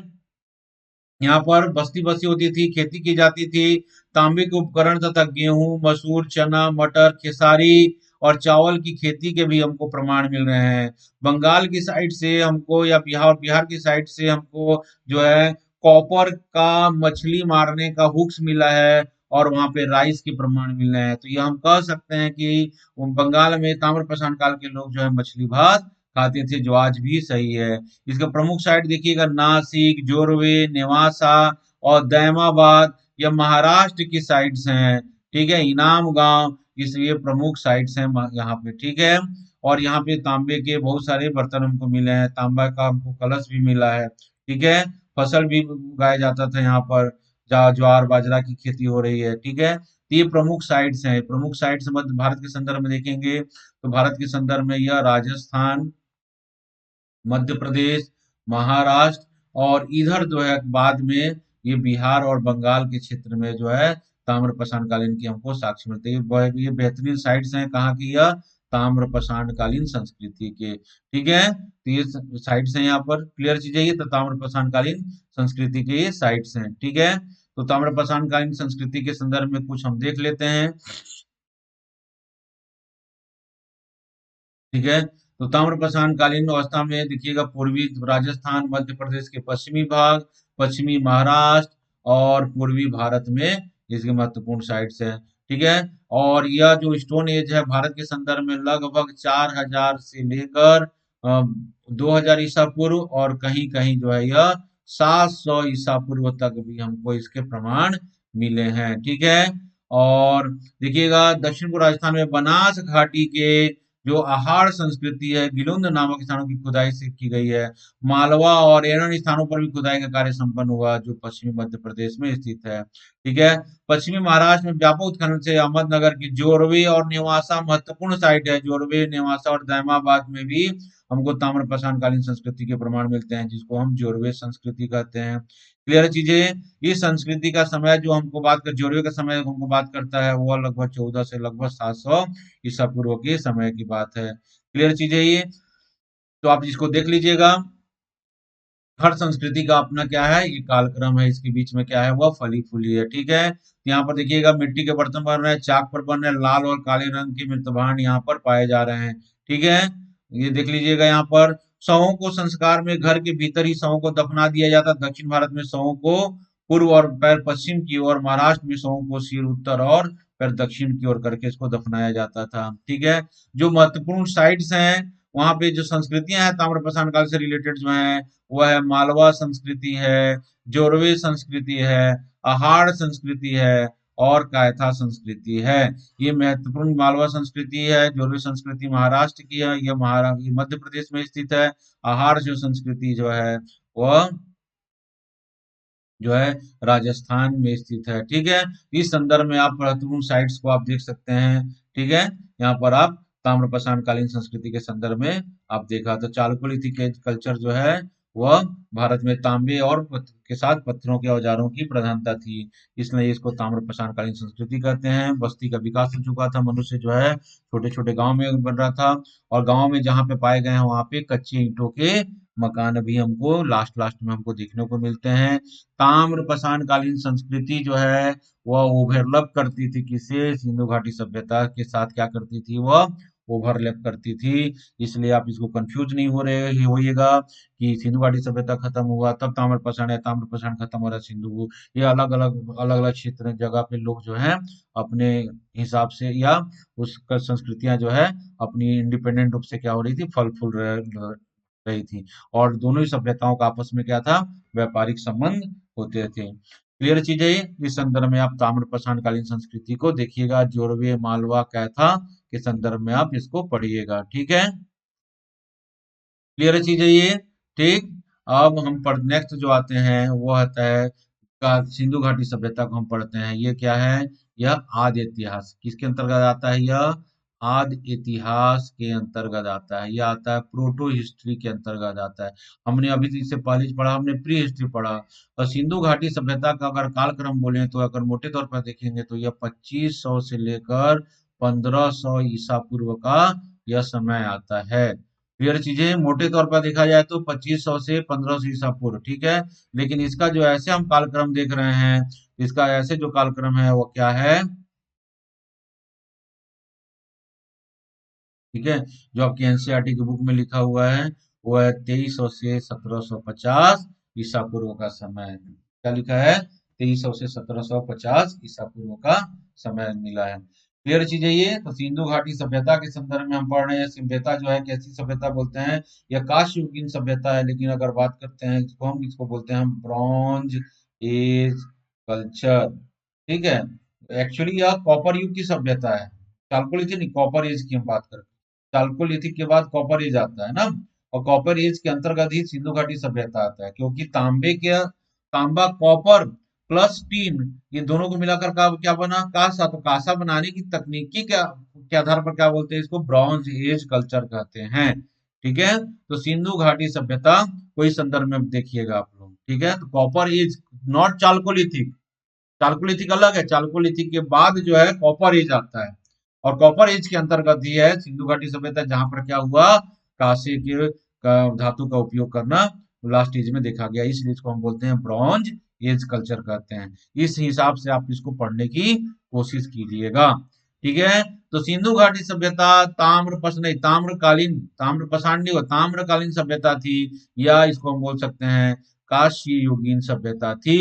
[SPEAKER 1] यहाँ पर बस्ती बस्ती होती थी, खेती की जाती थी। तांबे के उपकरण तथा गेहूं, मसूर, चना, मटर, खेसारी और चावल की खेती के भी हमको प्रमाण मिल रहे हैं। बंगाल की साइड से हमको, या बिहार बिहार की साइड से हमको जो है कॉपर का मछली मारने का हुक्स मिला है, और वहां पे राइस के प्रमाण मिल रहे हैं। तो ये हम कह सकते हैं कि बंगाल में ताम्र पाषाण काल के लोग जो है मछली भात खाते थे, जो आज भी सही है। इसका प्रमुख साइट देखिएगा नासिक, जोरवे, नेवासा और दैमाबाद, यह महाराष्ट्र की साइट्स हैं। ठीक है। इनाम गांव, इस ये प्रमुख साइट्स हैं यहाँ पे। ठीक है। और यहाँ पे तांबे के बहुत सारे बर्तन हमको मिले हैं, तांबा का हमको कलश भी मिला है। ठीक है। फसल भी उगाया जाता था यहाँ पर, जहाँ ज्वार बाजरा की खेती हो रही है। ठीक है। तो ये प्रमुख साइट्स हैं। प्रमुख साइट्स मध्य भारत के संदर्भ में देखेंगे तो भारत के संदर्भ में यह राजस्थान, मध्य प्रदेश, महाराष्ट्र, और इधर जो है बाद में ये बिहार और बंगाल के क्षेत्र में जो है ताम्रपाषाण कालीन की हमको साक्ष्य मिलते हैं। ये बेहतरीन साइट्स हैं कहाँ की, यह ताम्रपाषाण कालीन संस्कृति के। ठीक है। तो ये साइट्स हैं यहाँ पर। क्लियर चीजें, ये तो ताम्रपाषाण कालीन संस्कृति के ये साइट्स हैं। ठीक है। तो ताम्रपाषाण कालीन संस्कृति के संदर्भ में कुछ हम देख लेते हैं। ठीक है। तो ताम्रपाषाण कालीन अवस्था में देखिएगा पूर्वी राजस्थान, मध्य प्रदेश के पश्चिमी भाग, पश्चिमी महाराष्ट्र और पूर्वी भारत में इसके महत्वपूर्ण साइट्स हैं। ठीक है। और यह जो स्टोन एज है भारत के संदर्भ में लगभग 4000 से लेकर 2000 ईसा पूर्व, और कहीं कहीं जो है यह 700 ईसा पूर्व तक भी हमको इसके प्रमाण मिले हैं। ठीक है। और देखिएगा दक्षिण पूर्व राजस्थान में बनास घाटी के जो आहार संस्कृति है, गिलुंद नामक स्थानों की खुदाई से की गई है। मालवा और एरन स्थानों पर भी खुदाई का कार्य संपन्न हुआ, जो पश्चिमी मध्य प्रदेश में स्थित है। ठीक है। पश्चिमी महाराष्ट्र में व्यापक उत्खनन से अहमदनगर की जोरवे और नेवासा महत्वपूर्ण साइट है। जोरवे, नेवासा और दैमाबाद में भी हमको ताम्रपाषाण कालीन संस्कृति के प्रमाण मिलते हैं, जिसको हम जोरवे संस्कृति कहते हैं। क्लियर है चीजें? इस संस्कृति का समय जो हमको बात कर जोरवे का समय हमको बात करता है, वो लगभग 14 से लगभग 700 ईसा पूर्व के समय की बात है। क्लियर चीजें ये? तो आप इसको देख लीजिएगा। हर संस्कृति का अपना क्या है, ये कालक्रम है, इसके बीच में क्या है, वह फली फूली है। ठीक है, तो यहाँ पर देखिएगा मिट्टी के बर्तन बन रहे हैं, चाक पर बन रहे हैं, लाल और काले रंग के मृतभांड यहाँ पर पाए जा रहे हैं। ठीक है, ये देख लीजिएगा। यहाँ पर शवों को संस्कार में घर के भीतर ही शवों को दफना दिया जाता। दक्षिण भारत में शवों को पूर्व और पैर पश्चिम की ओर, महाराष्ट्र में शवों को सिर उत्तर और पैर दक्षिण की ओर करके इसको दफनाया जाता था। ठीक है, जो महत्वपूर्ण साइट्स हैं वहां पे, जो संस्कृतियां हैं ताम्रपाषाण काल से रिलेटेड जो है, वह है मालवा संस्कृति है, जोरवे संस्कृति है, अहाड़ संस्कृति है और कायथा संस्कृति है। ये महत्वपूर्ण मालवा संस्कृति है। जोरवे संस्कृति महाराष्ट्र की है, ये मध्य प्रदेश में स्थित है। अहाड़ जो संस्कृति जो है वह जो है राजस्थान में स्थित है। ठीक है, इस संदर्भ में आप महत्वपूर्ण साइट्स को आप देख सकते हैं। ठीक है, यहाँ पर आप ताम्रपाषाण कालीन संस्कृति के संदर्भ में आप देखा तो चालुक्यलिथिक कल्चर जो है वह भारत में तांबे और के साथ पत्थरों के औजारों की प्रधानता थी, इसलिए इसको ताम्रपाषाण कालीन संस्कृति कहते हैं। बस्ती का विकास हो चुका था, मनुष्य जो है छोटे छोटे गांव में बन रहा था, और गांव में जहाँ पे पाए गए हैं वहां पे कच्चे ईंटों के मकान अभी हमको लास्ट लास्ट में हमको देखने को मिलते हैं। ताम्रपाषाण कालीन संस्कृति जो है वह ओवरलैप करती थी किसे, सिंधु घाटी सभ्यता के साथ क्या करती थी, वह ओवरलैप करती थी। इसलिए आप इसको कंफ्यूज नहीं हो रहे होइएगा कि सिंधु घाटी सभ्यता खत्म हुआ तब ताम्रपाषाण, या ताम्रपाषाण खत्म हो रहा सिंधु। ये अलग अलग क्षेत्र जगह पे लोग जो है अपने हिसाब से, या उस संस्कृतियां जो है अपनी इंडिपेंडेंट रूप से क्या हो रही थी, फल फूल रही थी। और दोनों ही सभ्यताओं का आपस में क्या था, व्यापारिक संबंध होते थे। क्लियर चीज है ये? इस संदर्भ में आप ताम्रपाषाण कालीन संस्कृति को देखिएगा, जोरवे मालवा कैथा के संदर्भ में आप इसको पढ़िएगा। ठीक है, क्लियर चीज है ये? ठीक, अब हम पढ़ नेक्स्ट जो आते हैं वो आता है का सिंधु घाटी सभ्यता को हम पढ़ते हैं। ये क्या है, यह आदि इतिहास किसके अंतर्गत आता है, यह आदि इतिहास के अंतर्गत आता है। यह आता है प्रोटो हिस्ट्री के अंतर्गत आता है। हमने अभी तो इससे पहले पढ़ा, हमने प्री हिस्ट्री पढ़ा। और सिंधु घाटी सभ्यता का अगर कालक्रम बोले तो अगर मोटे तौर पर देखेंगे तो यह 2500 से लेकर 1500 ईसा पूर्व का यह समय आता है। क्लियर चीजें? मोटे तौर पर देखा जाए तो 2500 से 1500 ईसा पूर्व। ठीक है, लेकिन इसका जो ऐसे हम कालक्रम देख रहे हैं, इसका ऐसे जो कालक्रम है वो क्या है, ठीक है, जो आपकी एनसीईआरटी की बुक में लिखा हुआ है वो है 2300 से 1750 ईसा पूर्व का समय। क्या लिखा है, 2300 से 1750 ईसा पूर्व का समय मिला है। क्लियर चीज है ये? तो सिंधु घाटी सभ्यता के संदर्भ में हम पढ़ रहे हैं। सभ्यता जो है कैसी सभ्यता बोलते हैं, यह कांस्य युगीन सभ्यता है, लेकिन अगर बात करते हैं इसको, हम इसको बोलते हैं ब्रॉन्ज एज कल्चर। ठीक है, एक्चुअली यह कॉपर युग की सभ्यता है। चालकोलिथिक नहीं, कॉपर एज की हम बात कर, चालकोलिथिक के बाद कॉपर एज आता है ना, और कॉपर एज के अंतर्गत ही सिंधु घाटी सभ्यता आता है, क्योंकि तांबा कॉपर प्लस टीन, ये दोनों को मिलाकर का क्या बना, कांसा। तो कांसा बनाने की तकनीकी के आधार पर क्या बोलते हैं इसको, ब्रॉन्ज एज कल्चर कहते हैं। ठीक है, तो सिंधु घाटी सभ्यता को इस संदर्भ में देखिएगा आप लोग। ठीक है, तो copper age, not chalcolithic. Chalcolithic अलग है, चालकोलिथिक के बाद जो है कॉपर एज आता है, और कॉपर एज के अंतर्गत ही है सिंधु घाटी सभ्यता, जहां पर क्या हुआ, कांसे के धातु का उपयोग करना लास्ट एज में देखा गया, इसलिए इसको हम बोलते हैं ब्रॉन्ज एज कल्चर कहते हैं। इस हिसाब से आप इसको पढ़ने की कोशिश कीजिएगा। ठीक है, तो सिंधु घाटी सभ्यता ताम्रकालीन, ताम्रपाषाण नहीं हुआ, ताम्रकालीन सभ्यता थी, या इसको हम बोल सकते हैं कांस्य युगीन सभ्यता थी।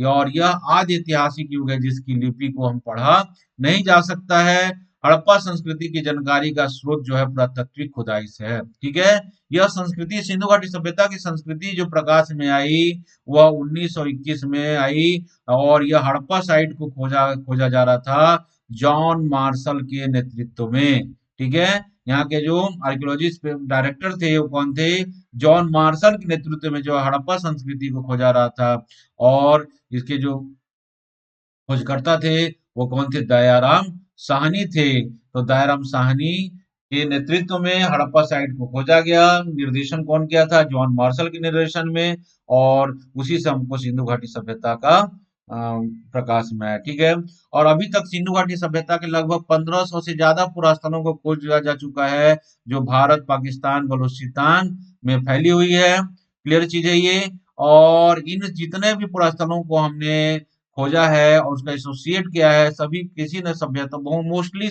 [SPEAKER 1] और यह आदि ऐतिहासिक युग है जिसकी लिपि को हम पढ़ा नहीं जा सकता है। हड़प्पा संस्कृति की जानकारी का स्रोत जो है पुरातात्विक खुदाई से है। ठीक है, यह संस्कृति, सिंधु घाटी सभ्यता की संस्कृति जो प्रकाश में आई वह 1921 में आई, और यह हड़प्पा साइट को खोजा खोजा जा रहा था जॉन मार्शल के नेतृत्व में। ठीक है, यहाँ के जो आर्कियोलॉजिस्ट डायरेक्टर थे वो कौन थे, जॉन मार्शल के नेतृत्व में जो हड़प्पा संस्कृति को खोजा रहा था। और इसके जो खोजकर्ता थे वो कौन थे, दयाराम साहनी थे। तो दयाराम साहनी के नेतृत्व में हड़प्पा साइट को खोजा गया। निर्देशन कौन किया था? जॉन मार्शल के निर्देशन में। और उसी से हमको सिंधु घाटी सभ्यता का प्रकाश में आया। ठीक है। और अभी तक सिंधु घाटी सभ्यता के लगभग 1500 से ज्यादा पुरास्थलों को खोज लिया जा चुका है, जो भारत, पाकिस्तान, बलूचिस्तान में फैली हुई है। क्लियर चीज है ये। और इन जितने भी पुरास्थलों को हमने खोजा है और उसका एसोसिएट किया है, सभी किसी न सभ्यता बहुत मोस्टली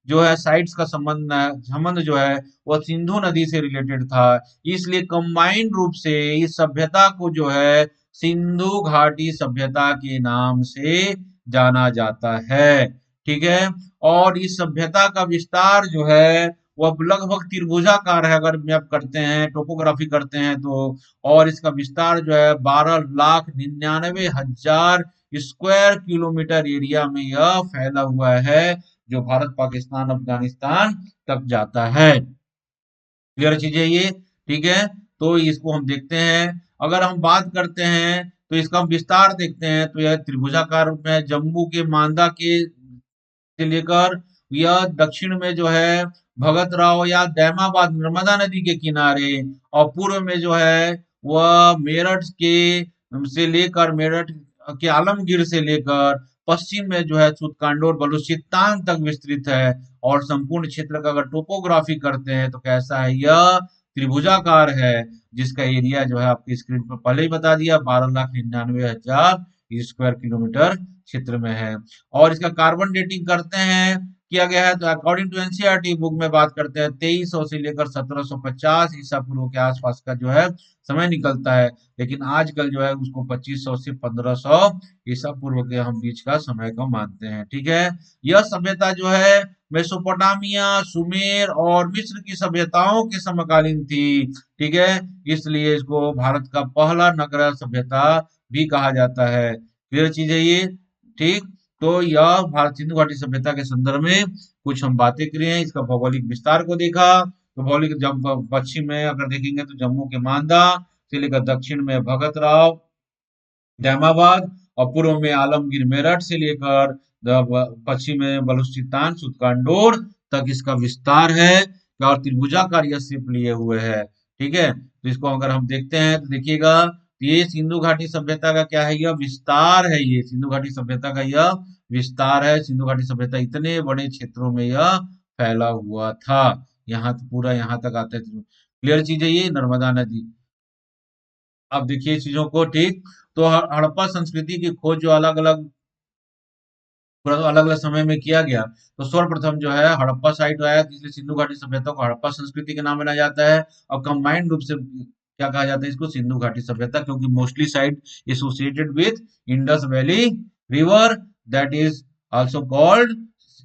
[SPEAKER 1] जो है साइट्स का संबंध जो है वह सिंधु नदी से रिलेटेड था। इसलिए कंबाइंड रूप से इस सभ्यता को जो है सिंधु घाटी सभ्यता के नाम से जाना जाता है। ठीक है। और इस सभ्यता का विस्तार जो है वह लगभग त्रिभुजाकार है, अगर मैप करते हैं, टोपोग्राफी करते हैं तो। और इसका विस्तार जो है 12,99,000 स्क्वायर किलोमीटर एरिया में यह फैला हुआ है, जो भारत, पाकिस्तान, अफगानिस्तान तक जाता है। क्लियर चीज है ये। ठीक है। तो इसको हम देखते हैं। अगर हम बात करते हैं तो इसका हम विस्तार देखते हैं तो यह त्रिभुजाकार रूप में जम्मू के मांदा के से लेकर यह दक्षिण में जो है भगत राव या दैमाबाद नर्मदा नदी के किनारे, और पूर्व में जो है वह मेरठ के से लेकर मेरठ के आलमगीर से लेकर पश्चिम में जो है सुतकांड और बलूचिस्तान तक विस्तृत है। और संपूर्ण क्षेत्र का अगर टोपोग्राफी करते हैं तो कैसा है? यह त्रिभुजाकार है, जिसका एरिया जो है आपकी स्क्रीन पर पहले ही बता दिया, 12,99,000 स्क्वायर किलोमीटर क्षेत्र में है। और इसका कार्बन डेटिंग करते हैं, किया गया है तो अकॉर्डिंग टू एनसीईआरटी बुक में बात करते हैं 2300 से लेकर 1750 ईसा पूर्व के आसपास का जो है समय निकलता है। लेकिन आजकल जो है उसको 2500 से 1500 ईसा पूर्व के हम बीच का समय को मानते हैं। ठीक है। यह सभ्यता जो है मेसोपोटामिया, सुमेर और मिस्र की सभ्यताओं के समकालीन थी। ठीक है। इसलिए इसको भारत का पहला नगरा सभ्यता भी कहा जाता है। क्लियर चीज है ये। ठीक। तो यह भारत सिंधु घाटी सभ्यता के संदर्भ में कुछ हम बातें करी हैं। इसका भौगोलिक विस्तार को देखा तो भौगोलिक, जब पश्चिम में अगर देखेंगे तो जम्मू के मांदा से लेकर दक्षिण में भगत राव जैमाबाद, और पूर्व में आलमगीर मेरठ से लेकर पश्चिम में बलूचिस्तान सुतकांडोर तक इसका विस्तार है। और त्रिभुजाकार यह शेप लिए हुए है। ठीक है। तो इसको अगर हम देखते हैं तो देखिएगा, ये सिंधु घाटी सभ्यता का क्या है? यह विस्तार है। ये सिंधु घाटी सभ्यता का यह विस्तार है। सिंधु घाटी सभ्यता इतने बड़े क्षेत्रों में यह फैला हुआ था। यहाँ तो पूरा यहाँ तक आता है। क्लियर चीज है ये। नर्मदा नदी, अब देखिए चीजों को। ठीक। तो हड़प्पा संस्कृति की खोज जो अलग अलग समय में किया गया, तो सर्वप्रथम जो है हड़प्पा साइट आया, इसलिए सिंधु घाटी सभ्यता को हड़प्पा संस्कृति के नाम में जाना जाता है। और कंबाइंड रूप से क्या कहा जाता है इसको? सिंधु घाटी सभ्यता, क्योंकि mostly site associated with Indus valley river, that is also called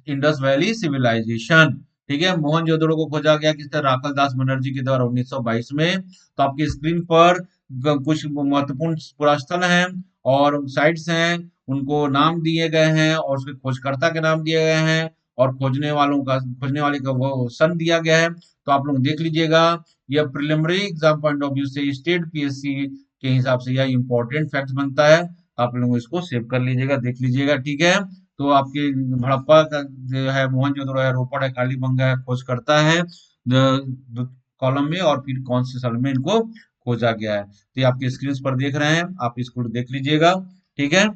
[SPEAKER 1] Indus valley civilization. ठीक है। मोहनजोदड़ो को खोजा गया किस तरह? राखल दास बनर्जी के द्वारा 1922 में। तो आपकी स्क्रीन पर कुछ महत्वपूर्ण पुरास्थल हैं और साइट्स हैं, उनको नाम दिए गए हैं और उसके खोजकर्ता के नाम दिए गए हैं, और खोजने वाले का वो सन दिया गया है। तो आप लोग देख लीजिएगा। यह preliminary exam point of view से स्टेट पीएससी के हिसाब से यह इंपॉर्टेंट फैक्ट बनता है। आप लोग इसको सेव कर लीजिएगा, देख लीजिएगा। ठीक है। तो आपके हड़प्पा का जो है, मोहनजोदड़ो है, रोपड़ है, कालीबंगा है, खोज करता है कॉलम में, और फिर कौन से साल में इनको खोजा गया है। तो ये आपके स्क्रीन पर देख रहे हैं, आप इसको देख लीजिएगा। ठीक है।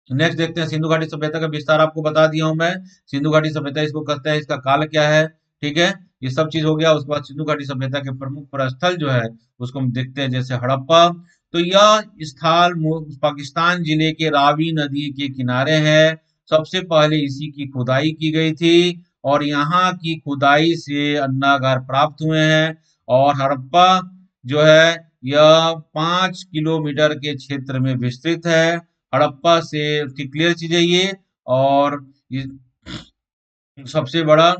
[SPEAKER 1] नेक्स्ट देखते हैं सिंधु घाटी सभ्यता का विस्तार। आपको बता दिया हूं मैं, सिंधु घाटी सभ्यता इसको कहते हैं, इसका काल क्या है। ठीक है। ये सब चीज हो गया। उसके बाद सिंधु घाटी सभ्यता के प्रमुख प्रस्थल जो है उसको हम देखते हैं, जैसे हड़प्पा। तो यह स्थल पाकिस्तान जिले के रावी नदी के किनारे है। सबसे पहले इसी की खुदाई की गई थी, और यहाँ की खुदाई से अन्नागार प्राप्त हुए हैं। और हड़प्पा जो है यह 5 किलोमीटर के क्षेत्र में विस्तृत है। हड़प्पा से क्लियर चीज है ये। और ये सबसे बड़ा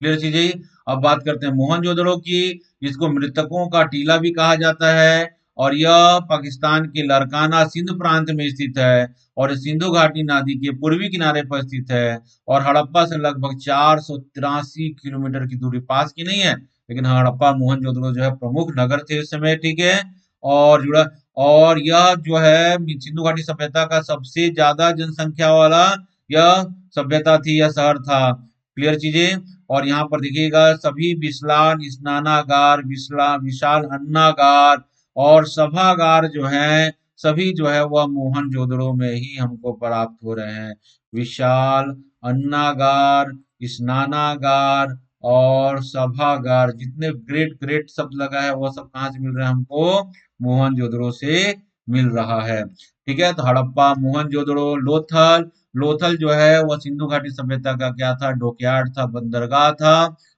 [SPEAKER 1] क्लियर चीज है ये। अब बात करते हैं मोहनजोदड़ो की, जिसको मृतकों का टीला भी कहा जाता है। और यह पाकिस्तान के लरकाना सिंध प्रांत में स्थित है, और सिंधु घाटी नदी के पूर्वी किनारे पर स्थित है। और हड़प्पा से लगभग 483 किलोमीटर की दूरी, पास की नहीं है, लेकिन हड़प्पा मोहनजोदड़ो जो है प्रमुख नगर थे उस समय। ठीक है। और जुड़ा, और यह जो है सिंधु घाटी सभ्यता का सबसे ज्यादा जनसंख्या वाला यह सभ्यता थी, यह शहर था। क्लियर चीजें। और यहाँ पर देखिएगा सभी विश्राम स्नानागार, विशाल अन्नागार और सभागार जो है, सभी जो है वह मोहनजोदड़ो में ही हमको प्राप्त हो रहे हैं। विशाल अन्नागार, स्नानागार और सभागार, जितने ग्रेट ग्रेट शब्द लगा है वह सब कहाँ से मिल रहे हैं हमको? मोहनजोदड़ो से मिल रहा है। ठीक है, तो हड़प्पा, मोहनजोदड़ो, लोथल। लोथल जो है वह सिंधु घाटी सभ्यता का क्या था? डॉकयार्ड था, बंदरगाह था।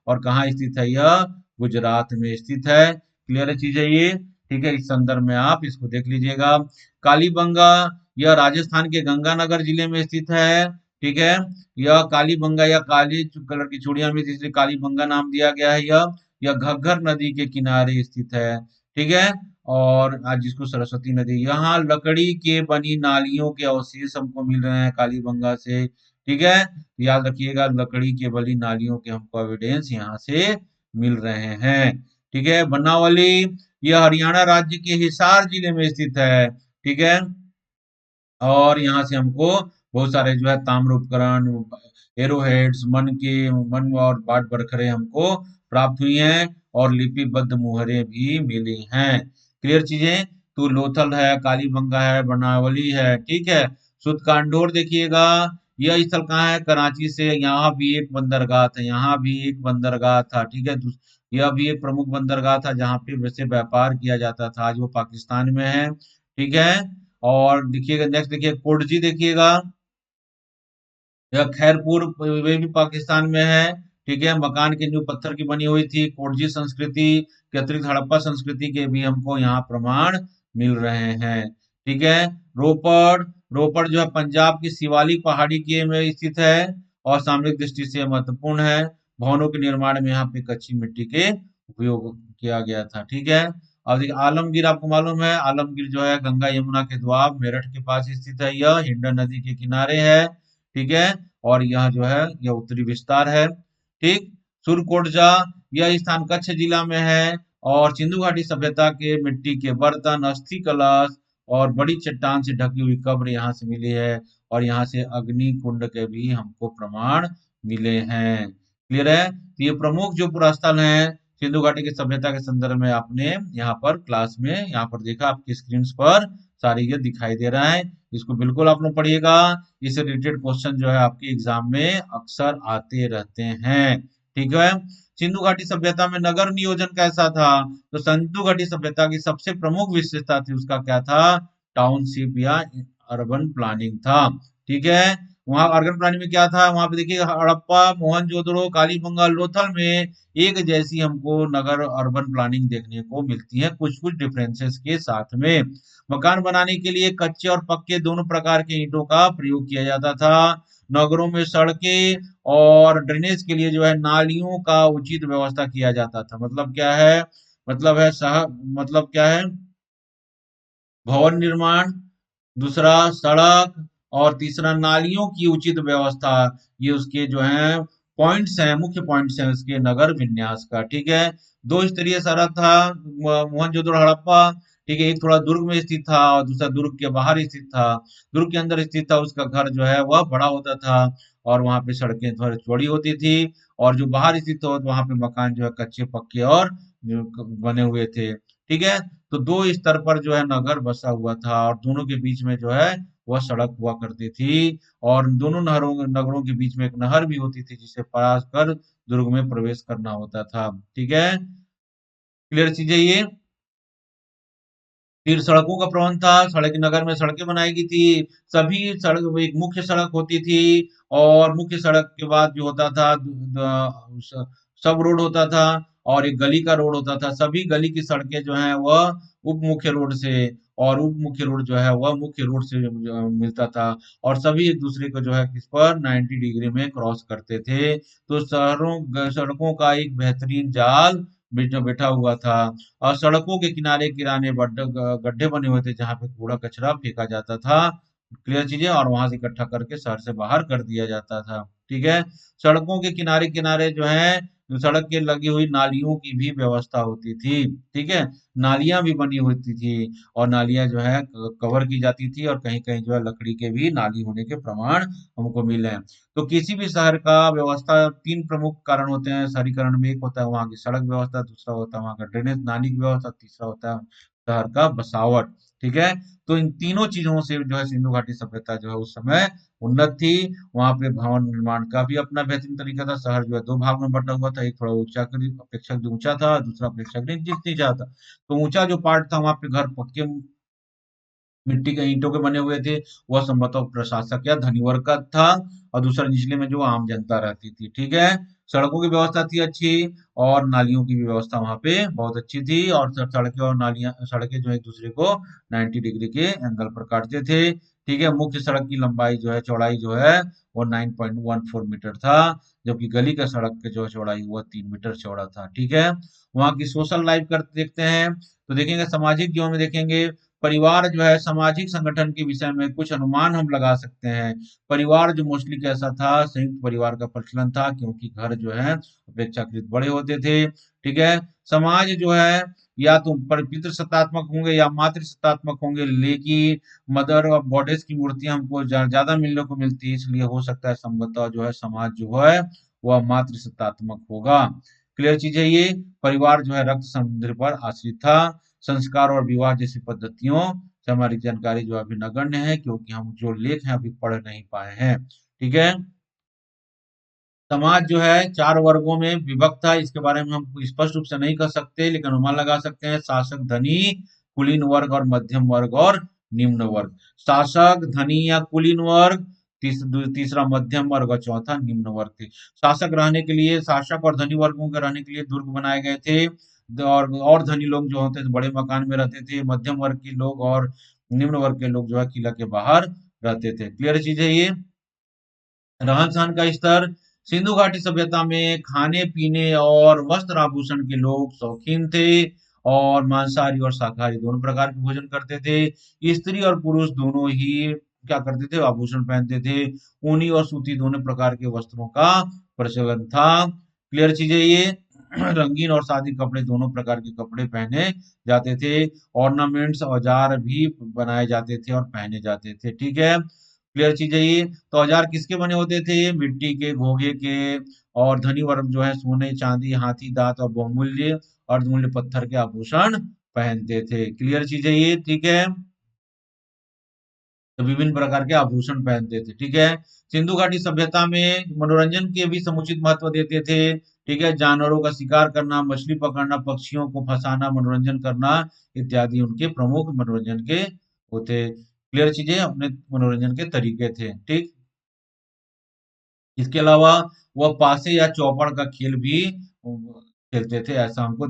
[SPEAKER 1] और कहाँ स्थित है यह? गुजरात में स्थित है। क्लियर है चीज है ये? ठीक है, इस संदर्भ में आप इसको देख लीजिएगा। कालीबंगा, यह राजस्थान के गंगानगर जिले में स्थित है। ठीक है, यह कालीबंगा या काली कलर की चूड़ियां भी इसलिए कालीबंगा नाम दिया गया है। यह घग्गर नदी के किनारे स्थित है। ठीक है, और आज जिसको सरस्वती नदी, यहाँ लकड़ी के बनी नालियों के अवशेष हमको मिल रहे हैं कालीबंगा से। ठीक है, याद रखिएगा लकड़ी के बनी नालियों के हमको एविडेंस यहाँ से मिल रहे हैं। ठीक है, बनावली, यह हरियाणा राज्य के हिसार जिले में स्थित है। ठीक है, और यहाँ से हमको बहुत सारे जो है ताम्र उपकरण, एरोहेड्स, मन और बाट बरखरे हमको प्राप्त हुई हैं, और लिपिबद्ध मुहरें भी मिली हैं। क्लियर चीजें? तो लोथल है, कालीबंगा है, बनावली है। ठीक है, सुदकांडोर देखिएगा, यह स्थल कहाँ है? कराची से, यहाँ भी एक बंदरगाह था, यहाँ भी एक बंदरगाह था। ठीक है, यह भी एक प्रमुख बंदरगाह था जहाँ पे वैसे व्यापार किया जाता था, आज वो पाकिस्तान में है। ठीक है, और देखिएगा नेक्स्ट, देखिए कोटजी देखिएगा, यह खैरपुर, वे भी पाकिस्तान में है। ठीक है, मकान की नींव पत्थर की बनी हुई थी। कोटजी संस्कृति के अतिरिक्त हड़प्पा संस्कृति के भी हमको यहाँ प्रमाण मिल रहे हैं। ठीक है, रोपड़, रोपड़ जो है पंजाब की शिवालिक पहाड़ी के में स्थित है और सामरिक दृष्टि से महत्वपूर्ण है। भवनों के निर्माण में यहाँ पे कच्ची मिट्टी के उपयोग किया गया था। ठीक है, और देखिए आलमगीर, आपको मालूम है आलमगीर जो है गंगा यमुना के द्वाब मेरठ के पास स्थित है, यह हिंडन नदी के किनारे है। ठीक है, और यह जो है यह उत्तरी विस्तार है। ठीक, सुरकोटजा, यह स्थान कच्छ जिला में है, और सिंधु घाटी सभ्यता के मिट्टी के बर्तन, अस्थि कलश और बड़ी चट्टान से ढकी हुई कब्र यहाँ से मिली है, और यहाँ से अग्नि कुंड के भी हमको प्रमाण मिले हैं। क्लियर है? तो ये प्रमुख जो पुरास्थल हैं सिंधु घाटी की सभ्यता के संदर्भ में आपने यहाँ पर क्लास में यहाँ पर देखा, आपकी स्क्रीन पर सारी ये दिखाई दे रहा है। इसको बिल्कुल आप लोग पढ़िएगा, इससे रिलेटेड क्वेश्चन जो है आपके एग्जाम में अक्सर आते रहते हैं। ठीक है, सिंधु घाटी सभ्यता में नगर नियोजन कैसा था? तो सिंधु घाटी सभ्यता की सबसे प्रमुख विशेषता थी, उसका क्या था? टाउनशिप या अर्बन प्लानिंग था। ठीक है, वहां अर्बन प्लानिंग में क्या था? वहां पे देखिए हड़प्पा, मोहनजोदड़ो, कालीबंगा, लोथल में एक जैसी हमको नगर अर्बन प्लानिंग देखने को मिलती है, कुछ कुछ डिफरेंसेस के साथ में। मकान बनाने के लिए कच्चे और पक्के दोनों प्रकार के ईंटों का प्रयोग किया जाता था। नगरों में सड़कें और ड्रेनेज के लिए जो है नालियों का उचित व्यवस्था किया जाता था। मतलब क्या है? मतलब है मतलब क्या है? भवन निर्माण, दूसरा सड़क, और तीसरा नालियों की उचित व्यवस्था। ये उसके जो है पॉइंट्स हैं, मुख्य पॉइंट्स हैं उसके नगर विन्यास का। ठीक है, दो स्तरीय सड़क था मोहनजोदड़ो हड़प्पा। ठीक है, एक थोड़ा दुर्ग में स्थित था और दूसरा दुर्ग के बाहर स्थित था। दुर्ग के अंदर स्थित था उसका घर जो है वह बड़ा होता था, और वहां पे सड़कें थोड़ी चौड़ी होती थी। और जो बाहर स्थित हो वहां पे मकान जो है कच्चे पक्के और जो बने हुए थे। ठीक है, तो दो स्तर पर जो है नगर बसा हुआ था, और दोनों के बीच में जो है वह सड़क हुआ करती थी। और दोनों नगरों के बीच में एक नहर भी होती थी जिसे पास कर दुर्ग में प्रवेश करना होता था। ठीक है, क्लियर चीजें ये। फिर सड़कों का प्रबंध था, सड़क नगर में सड़कें बनाई गई थी। सभी सड़क, एक मुख्य सड़क होती थी, और मुख्य सड़क के बाद जो होता था सब रोड होता था, और एक गली का रोड होता था। सभी गली की सड़कें जो हैं वह उप मुख्य रोड से, और उप मुख्य रोड जो है वह मुख्य रोड से मिलता था, और सभी एक दूसरे को जो है किस पर 90 डिग्री में क्रॉस करते थे। तो सड़कों का एक बेहतरीन जाल बैठा हुआ था, और सड़कों के किनारे किराने गड्ढे बने हुए थे जहाँ पे कूड़ा कचरा फेंका जाता था। क्लियर चीजें, और वहां से इकट्ठा करके शहर से बाहर कर दिया जाता था। ठीक है, सड़कों के किनारे किनारे जो है सड़क के लगी हुई नालियों की भी व्यवस्था होती थी। ठीक है, नालियां भी बनी होती थी, और नालियां जो है कवर की जाती थी, और कहीं कहीं जो है लकड़ी के भी नाली होने के प्रमाण हमको मिले हैं। तो किसी भी शहर का व्यवस्था, तीन प्रमुख कारण होते हैं शहरीकरण में। एक होता है वहाँ की सड़क व्यवस्था, दूसरा होता है वहाँ का ड्रेनेज नाली की व्यवस्था, तीसरा होता है शहर का बसावट। ठीक है, तो इन तीनों चीजों से जो है सिंधु घाटी सभ्यता जो है उस समय उन्नत थी। वहां पे भवन निर्माण का भी अपना बेहतरीन तरीका था। शहर जो है दो भाग में बटा हुआ था, एक थोड़ा ऊंचा करीब अपेक्षाकृत ऊंचा था, दूसरा अपेक्षाकृत नीचा था। तो ऊंचा जो पार्ट था वहां पे घर पक्के मिट्टी के ईंटों के बने हुए थे, वह संभवतः प्रशासक या धनी वर्ग का था, और दूसरा निचले में जो आम जनता रहती थी। ठीक है, सड़कों की व्यवस्था थी अच्छी, और नालियों की भी व्यवस्था वहां पे बहुत अच्छी थी, और सड़कें और नालियां, सड़कें जो एक दूसरे को 90 डिग्री के एंगल पर काटते थे। ठीक है, मुख्य सड़क की लंबाई जो है, चौड़ाई जो है वो 9.14 मीटर था, जबकि गली का सड़क की जो चौड़ाई वो 3 मीटर चौड़ा था। ठीक है, वहाँ की सोशल लाइफ कर देखते हैं, तो देखेंगे सामाजिक जीवन में देखेंगे परिवार जो है सामाजिक संगठन के विषय में कुछ अनुमान हम लगा सकते हैं। परिवार जो मोस्टली कैसा था, संयुक्त परिवार का प्रचलन था, क्योंकि घर जो है अपेक्षाकृत बड़े होते थे। ठीक है, समाज जो है या तो पितृ सत्तात्मक होंगे या मातृ सत्तात्मक होंगे, लेकिन मदर और गॉडेस की मूर्तियां हमको ज्यादा मिलने को मिलती है, इसलिए हो सकता है संभवतः जो है समाज जो है वह मातृ सत्तात्मक होगा। क्लियर चीज है ये। परिवार जो है रक्त समुद्र पर आश्रित था। संस्कार और विवाह जैसी पद्धतियों से हमारी जानकारी जो अभी नगण्य है, क्योंकि हम जो लेख हैं अभी पढ़ नहीं पाए हैं। ठीक है, समाज जो है चार वर्गों में विभक्त था, इसके बारे में हम स्पष्ट रूप से नहीं कर सकते, लेकिन अनुमान लगा सकते हैं। शासक, धनी, कुलीन वर्ग और मध्यम वर्ग और निम्न वर्ग। शासक, धनी या कुलीन वर्ग, तीसरा मध्यम वर्ग, और चौथा निम्न वर्ग थे। शासक रहने के लिए, शासक और धनी वर्गों के रहने के लिए दुर्ग बनाए गए थे, और धनी लोग जो होते थे बड़े मकान में रहते थे। मध्यम वर्ग के लोग और निम्न वर्ग के लोग जो है किला के बाहर रहते थे। क्लियर चीज है ये। रहन सहन का स्तर, सिंधु घाटी सभ्यता में खाने पीने और वस्त्र आभूषण के लोग शौकीन थे, और मांसाहारी और शाकाहारी दोनों प्रकार के भोजन करते थे। स्त्री और पुरुष दोनों ही क्या करते थे, आभूषण पहनते थे। ऊनी और सूती दोनों प्रकार के वस्त्रों का प्रचलन था। क्लियर चीज है ये। रंगीन और सादी कपड़े, दोनों प्रकार के कपड़े पहने जाते थे। ऑर्नामेंट्स, औजार भी बनाए जाते थे और पहने जाते थे। ठीक है, क्लियर चीज है ये। तो औजार किसके बने होते थे, मिट्टी के, घोगे के, और धनी वर्ग जो है सोने, चांदी, हाथी दांत और बहुमूल्य अर्धमूल्य पत्थर के आभूषण पहनते थे। क्लियर चीज है ये। ठीक है, तो विभिन्न प्रकार के आभूषण पहनते थे। ठीक है, सिंधु घाटी सभ्यता में मनोरंजन के भी समुचित महत्व देते थे। ठीक है, जानवरों का शिकार करना, मछली पकड़ना, पक्षियों को फंसाना, मनोरंजन करना इत्यादि उनके प्रमुख मनोरंजन के होते। क्लियर चीजें, अपने मनोरंजन के तरीके थे। ठीक, इसके अलावा वह पासे या चौपड़ का खेल भी खेलते थे, ऐसा हमको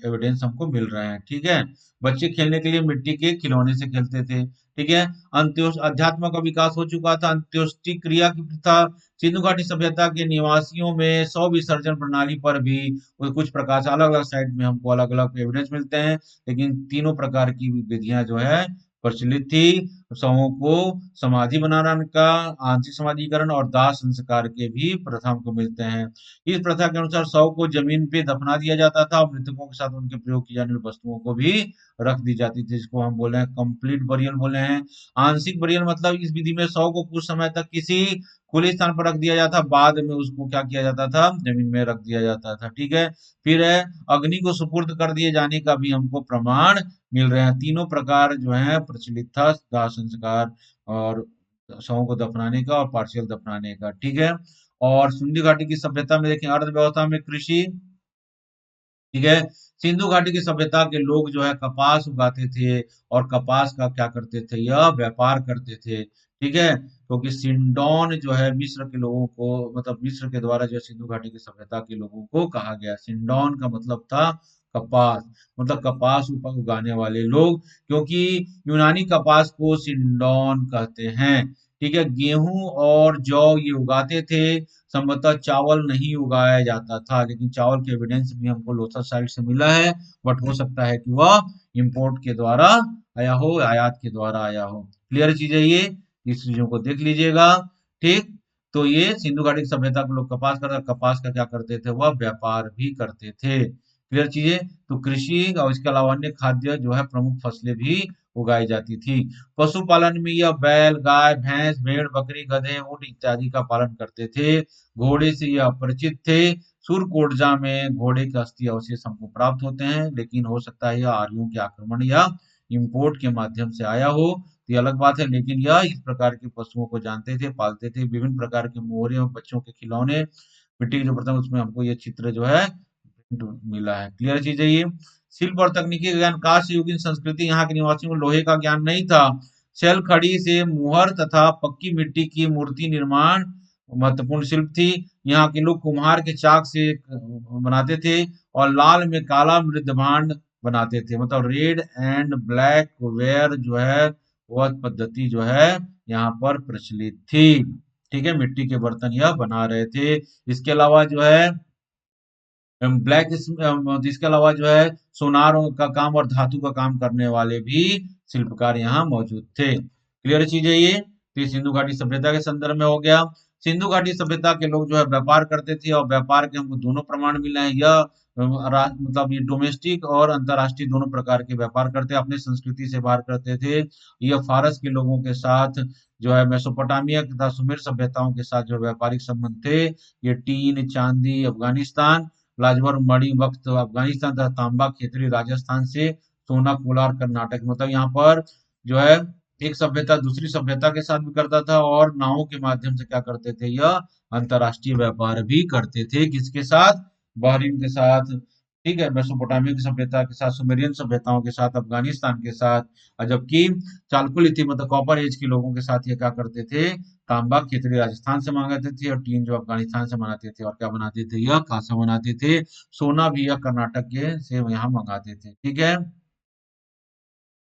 [SPEAKER 1] एविडेंस हमको मिल रहा है। ठीक है, बच्चे खेलने के लिए मिट्टी के खिलौने से खेलते थे। ठीक है, अंत्योष अध्यात्म का विकास हो चुका था। अंत्योष्टि क्रिया की प्रथा, सिंधु घाटी सभ्यता के निवासियों में शव विसर्जन प्रणाली पर भी कुछ प्रकार से अलग अलग साइड में हमको अलग अलग एविडेंस मिलते हैं, लेकिन तीनों प्रकार की विधियां जो है प्रचलित थी। शवों को समाधि बनाने का, आंशिक समाधीकरण और दाह संस्कार के भी प्रथा हमको मिलते हैं। इस प्रथा के अनुसार शव को जमीन पे दफना दिया जाता था, और मृतकों के साथ उनके प्रयोग की जाने वाली वस्तुओं को भी रख दी जाती थी, जिसको हम बोले हैं कंप्लीट बरियल बोले हैं। आंशिक बरियल मतलब इस विधि में शव को कुछ समय तक किसी खुले स्थान पर रख दिया जाता, बाद में उसको क्या किया जाता था, जमीन में रख दिया जाता था। ठीक है, फिर है अग्नि को सुपुर्द कर दिए जाने का भी हमको प्रमाण मिल रहे हैं। तीनों प्रकार जो है प्रचलित था, दाह संस्कार और शवों को दफनाने का और पार्शियल दफनाने का। ठीक है, और सिंधु घाटी की सभ्यता में देखें, अर्थव्यवस्था में कृषि। ठीक है, सिंधु घाटी की सभ्यता के लोग जो है कपास उगाते थे, और कपास का क्या करते थे, यह व्यापार करते थे। ठीक है, क्योंकि सिंडोन जो है मिस्र के लोगों को, मतलब मिस्र के द्वारा जो है सिंधु घाटी की सभ्यता के लोगों को कहा गया। सिंडोन का मतलब था कपास, मतलब कपास उगाने वाले लोग, क्योंकि यूनानी कपास को सिंडोन कहते हैं। ठीक है, गेहूं और जौ ये उगाते थे। संभवतः चावल नहीं उगाया जाता था, लेकिन चावल के एविडेंस भी हमको लोथल साइड से मिला है, बट हो सकता है कि वह इंपोर्ट के द्वारा आया हो, आयात के द्वारा आया हो। क्लियर चीज है ये, इस चीजों को देख लीजिएगा। ठीक, तो ये सिंधु घाटी की सभ्यता के लोग कपास का क्या करते थे, वह व्यापार भी करते थे। क्लियर चीजें। तो कृषि और इसके अलावा अन्य खाद्य जो है प्रमुख फसलें भी उगाई जाती थी। पशुपालन में यह बैल, गाय, भैंस, भेड़, बकरी, गधे, ऊंट इत्यादि का पालन करते थे। घोड़े से यह अपरिचित थे। सुरकोटजा में घोड़े के अस्थि अवशेष हमको प्राप्त होते हैं, लेकिन हो सकता है यह आर्यों के आक्रमण या इंपोर्ट के माध्यम से आया हो, तो ये अलग बात है। लेकिन यह इस प्रकार के पशुओं को जानते थे, पालते थे। विभिन्न प्रकार के मोहरे और बच्चों के खिलौने, मिट्टी के जो बर्तन, उसमें हमको ये चित्र जो है मिला है। क्लियर चीज है ये। शिल्प और तकनीकी ज्ञान, कांस्य युगीन संस्कृति, यहाँ के निवासियों को लोहे का ज्ञान नहीं था। शैल खड़ी से मुहर तथा पक्की मिट्टी की मूर्ति निर्माण महत्वपूर्ण शिल्प थी। यहाँ के लोग कुम्हार के चाक से बनाते थे, और लाल में काला मृदभांड बनाते थे। मतलब रेड एंड ब्लैक वेयर जो है, वह पद्धति जो है यहाँ पर प्रचलित थी। ठीक है, मिट्टी के बर्तन यह बना रहे थे। इसके अलावा जो है ब्लैक, इसके अलावा जो है सोनार का काम और धातु का काम करने वाले भी शिल्पकार यहाँ मौजूद थे। क्लियर चीज है ये। तो ये सिंधु घाटी सभ्यता के संदर्भ में हो गया। सिंधु घाटी सभ्यता के लोग जो है व्यापार करते थे, और व्यापार के हमको दोनों प्रमाण मिले हैं। यह मतलब ये डोमेस्टिक और अंतरराष्ट्रीय दोनों प्रकार के व्यापार करते, अपने संस्कृति से बाहर करते थे। यह फारस के लोगों के साथ जो है मेसोपोटामिया तथा सुमेर सभ्यताओं के साथ जो व्यापारिक संबंध थे। ये टीन, चांदी अफगानिस्तान, लाजवर मणि वक्त अफगानिस्तान तथा तांबा खेतरी राजस्थान से, सोना कोलार कर्नाटक। मतलब यहाँ पर जो है एक सभ्यता दूसरी सभ्यता के साथ भी करता था, और नावों के माध्यम से क्या करते थे, यह अंतरराष्ट्रीय व्यापार भी करते थे। किसके साथ? बहरीन के साथ। ठीक है, मेसोपोटामिया की सभ्यता के साथ, सुमेरियन सभ्यताओं के साथ, अफगानिस्तान के साथ। और जबकि चालकुलिथी मतलब कॉपर एज के लोगों के साथ ये क्या करते थे, तांबा खेतड़ी राजस्थान से मंगाते थे, और टीन जो अफगानिस्तान से बनाते थे। और क्या बनाते थे, यह कांसा बनाते थे। सोना भी यह कर्नाटक के से यहाँ मंगाते थे। ठीक है।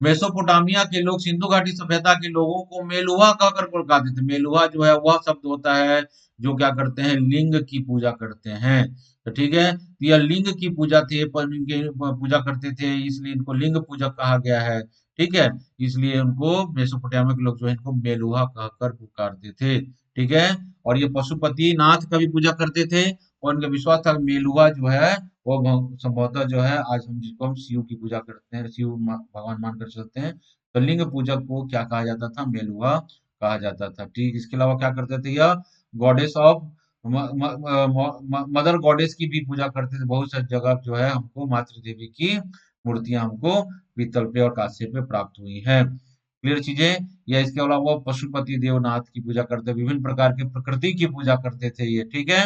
[SPEAKER 1] मेसोपोटामिया के लोग सिंधु घाटी सभ्यता के लोगों को मेलुहा कहकर पुकारते थे। मेलुहा जो है वह शब्द होता है जो क्या करते हैं, लिंग की पूजा करते हैं। तो ठीक है, तो यह लिंग की पूजा थी, पर इनके पूजा करते थे, इसलिए इनको लिंग पूजक कहा गया है। ठीक है, इसलिए उनको मेसोपोटामिया के लोग जो है इनको मेलुहा कहकर पुकारते थे। ठीक है, और ये पशुपति नाथ का भी पूजा करते थे, और उनका विश्वास था कि मेलुहा जो है वो संभवतः जो है आज हम जिसको हम शिव की पूजा करते हैं, शिव भगवान मानकर चलते हैं, तो लिंग पूजक को क्या कहा जाता था, मेलुहा कहा जाता था। ठीक, इसके अलावा क्या करते थे, यह गॉडेस ऑफ मदर गॉडेस की भी पूजा करते थे। बहुत सारी जगह जो है हमको मातृ देवी की मूर्तियां हमको पीतल पे और कांसे पे प्राप्त हुई है। क्लियर चीजें। या इसके अलावा पशुपति देवनाथ की पूजा करते, विभिन्न प्रकार के प्रकृति की पूजा करते थे ये। ठीक है,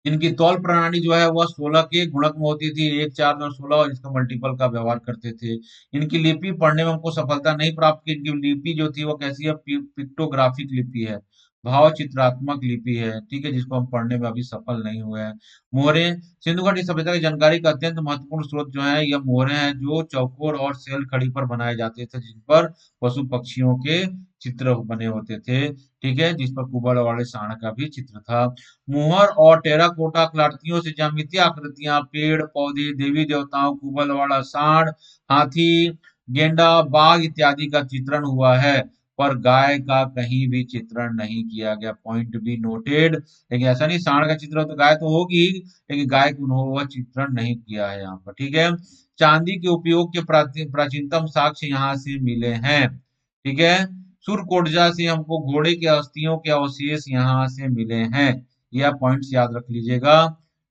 [SPEAKER 1] इनकी तौल प्रणाली जो है वह 16 के गुणक में होती थी, 1, 4 और 16, और इसका मल्टीपल का व्यवहार करते थे। इनकी लिपि पढ़ने में हमको सफलता नहीं प्राप्त की। इनकी लिपि जो थी वो कैसी है, पिक्टोग्राफिक लिपि है, भाव चित्रात्मक लिपि है। ठीक है, जिसको हम पढ़ने में अभी सफल नहीं हुए हैं। मोहरे, सिंधु घाटी सभ्यता की जानकारी का अत्यंत महत्वपूर्ण स्रोत जो है, यह मोहरे हैं, जो चौकोर और सेल खड़ी पर बनाए जाते थे, जिन पर पशु पक्षियों के चित्र बने होते थे। ठीक है, जिस पर कुबड़ वाले सांड का भी चित्र था। मुहर और टेराकोटा कलाकृतियों से ज्यामितीय आकृतियां, पेड़ पौधे, देवी देवताओं, कुबलवाड़ा सांड, हाथी, गेंडा, बाघ इत्यादि का चित्रण हुआ है, पर गाय का कहीं भी चित्रण नहीं किया गया। Point be noted. लेकिन ऐसा नहीं, सांड का चित्र तो गाय तो होगी, लेकिन गाय को वह चित्रण नहीं किया है यहाँ पर। ठीक है, चांदी के उपयोग के प्राचीनतम साक्ष्य यहाँ से मिले हैं। ठीक है, सुरकोटजा से हमको घोड़े के अस्थियों के अवशेष यहाँ से मिले हैं। यह पॉइंट्स याद रख लीजिएगा।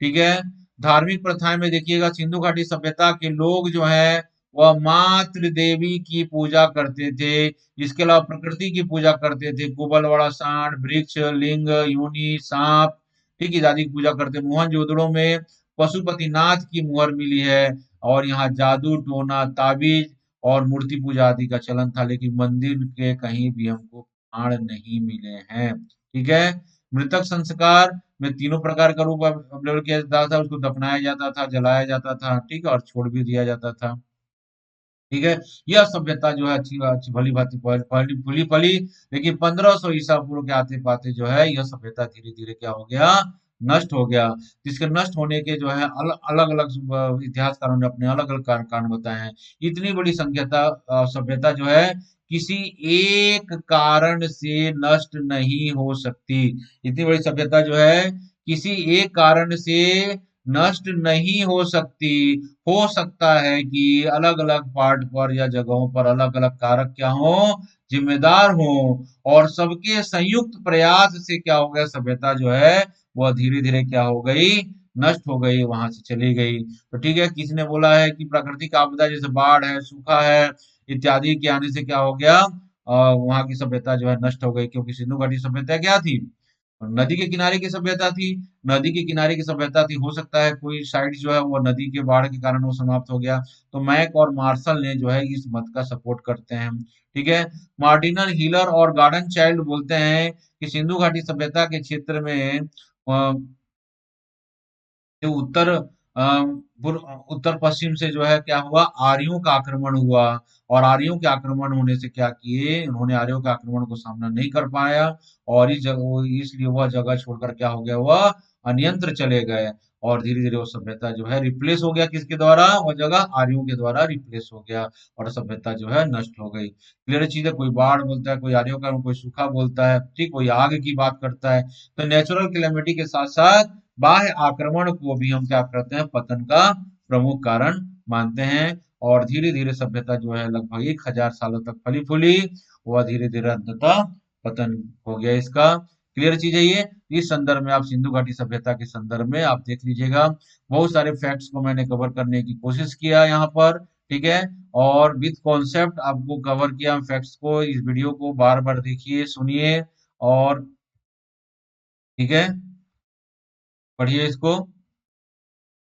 [SPEAKER 1] ठीक है, धार्मिक प्रथाएं में देखिएगा, सिंधु घाटी सभ्यता के लोग जो है वह मातृ देवी की पूजा करते थे। इसके अलावा प्रकृति की पूजा करते थे, कुबलवाड़ा सांड, वृक्ष, लिंग, योनि, सांप, ठीक है, आदि की पूजा करते। मोहनजोदड़ो में पशुपतिनाथ की मुहर मिली है, और यहाँ जादू टोना, ताबीज और मूर्ति पूजा आदि का चलन था, लेकिन मंदिर के कहीं भी हमको प्राण नहीं मिले हैं। ठीक है, मृतक संस्कार में तीनों प्रकार का रूप अवेलेबल किया जाता था, उसको दफनाया जाता था, जलाया जाता था, ठीक है, और छोड़ भी दिया जाता था। ठीक है, यह सभ्यता जो है अच्छी अच्छी भली भांति फली फली, लेकिन 1500 ईसा पूर्व के आते पाते जो है यह सभ्यता धीरे धीरे क्या हो गया, नष्ट हो गया। जिसके नष्ट होने के जो है अलग अलग इतिहासकारों ने अपने अलग अलग कारण बताए हैं। इतनी बड़ी सभ्यता जो है किसी एक कारण से नष्ट नहीं हो सकती। इतनी बड़ी सभ्यता जो है किसी एक कारण से नष्ट नहीं हो सकती। हो सकता है कि अलग अलग पार्ट पर या जगहों पर अलग अलग कारक क्या हो, जिम्मेदार हो, और सबके संयुक्त प्रयास से क्या हो गया, सभ्यता जो है वह धीरे धीरे क्या हो गई, नष्ट हो गई, वहां से चली गई। तो ठीक है, किसी ने बोला है कि प्राकृतिक आपदा जैसे बाढ़ है, सूखा है इत्यादि के आने से क्या हो गया, वहां की सभ्यता जो है नष्ट हो गई, क्योंकि सिंधु घाटी सभ्यता क्या थी, नदी के किनारे की सभ्यता थी। नदी के किनारे की सभ्यता थी, हो सकता है कोई साइड जो है वो नदी के बाढ़ के कारण वो समाप्त हो गया। तो मैक और मार्शल ने जो है इस मत का सपोर्ट करते हैं। ठीक है। मार्टिनल हीलर और गार्डन चाइल्ड बोलते हैं कि सिंधु घाटी सभ्यता के क्षेत्र में जो उत्तर पश्चिम से जो है क्या हुआ, आर्यों का आक्रमण हुआ। और आर्यों के आक्रमण होने से क्या किए, उन्होंने आर्यों के आक्रमण को सामना नहीं कर पाया, और इसलिए वह जगह छोड़कर क्या हो गया, वह अन्यंत्र चले गए। और धीरे धीरे वो सभ्यता जो है रिप्लेस हो गया, किसके द्वारा, वह जगह आर्यों के द्वारा रिप्लेस हो गया, और सभ्यता जो है नष्ट हो गई। क्लियर चीज है, कोई बाढ़ बोलता है, कोई आर्यों का, कोई सूखा बोलता है, ठीक, कोई आग की बात करता है। तो नेचुरल कैलेमिटी के साथ साथ बाह्य आक्रमण को भी हम क्या करते हैं, पतन का प्रमुख कारण मानते हैं। और धीरे धीरे सभ्यता जो है लगभग 1000 सालों तक फली फूली, वह धीरे धीरे अंततः पतन हो गया इसका। क्लियर चीज है ये। इस संदर्भ में आप सिंधु घाटी सभ्यता के संदर्भ में आप देख लीजिएगा, बहुत सारे फैक्ट्स को मैंने कवर करने की कोशिश किया यहाँ पर। ठीक है। और विथ कॉन्सेप्ट आपको कवर किया फैक्ट्स को। इस वीडियो को बार बार देखिए, सुनिए, और ठीक है, पढ़िए इसको।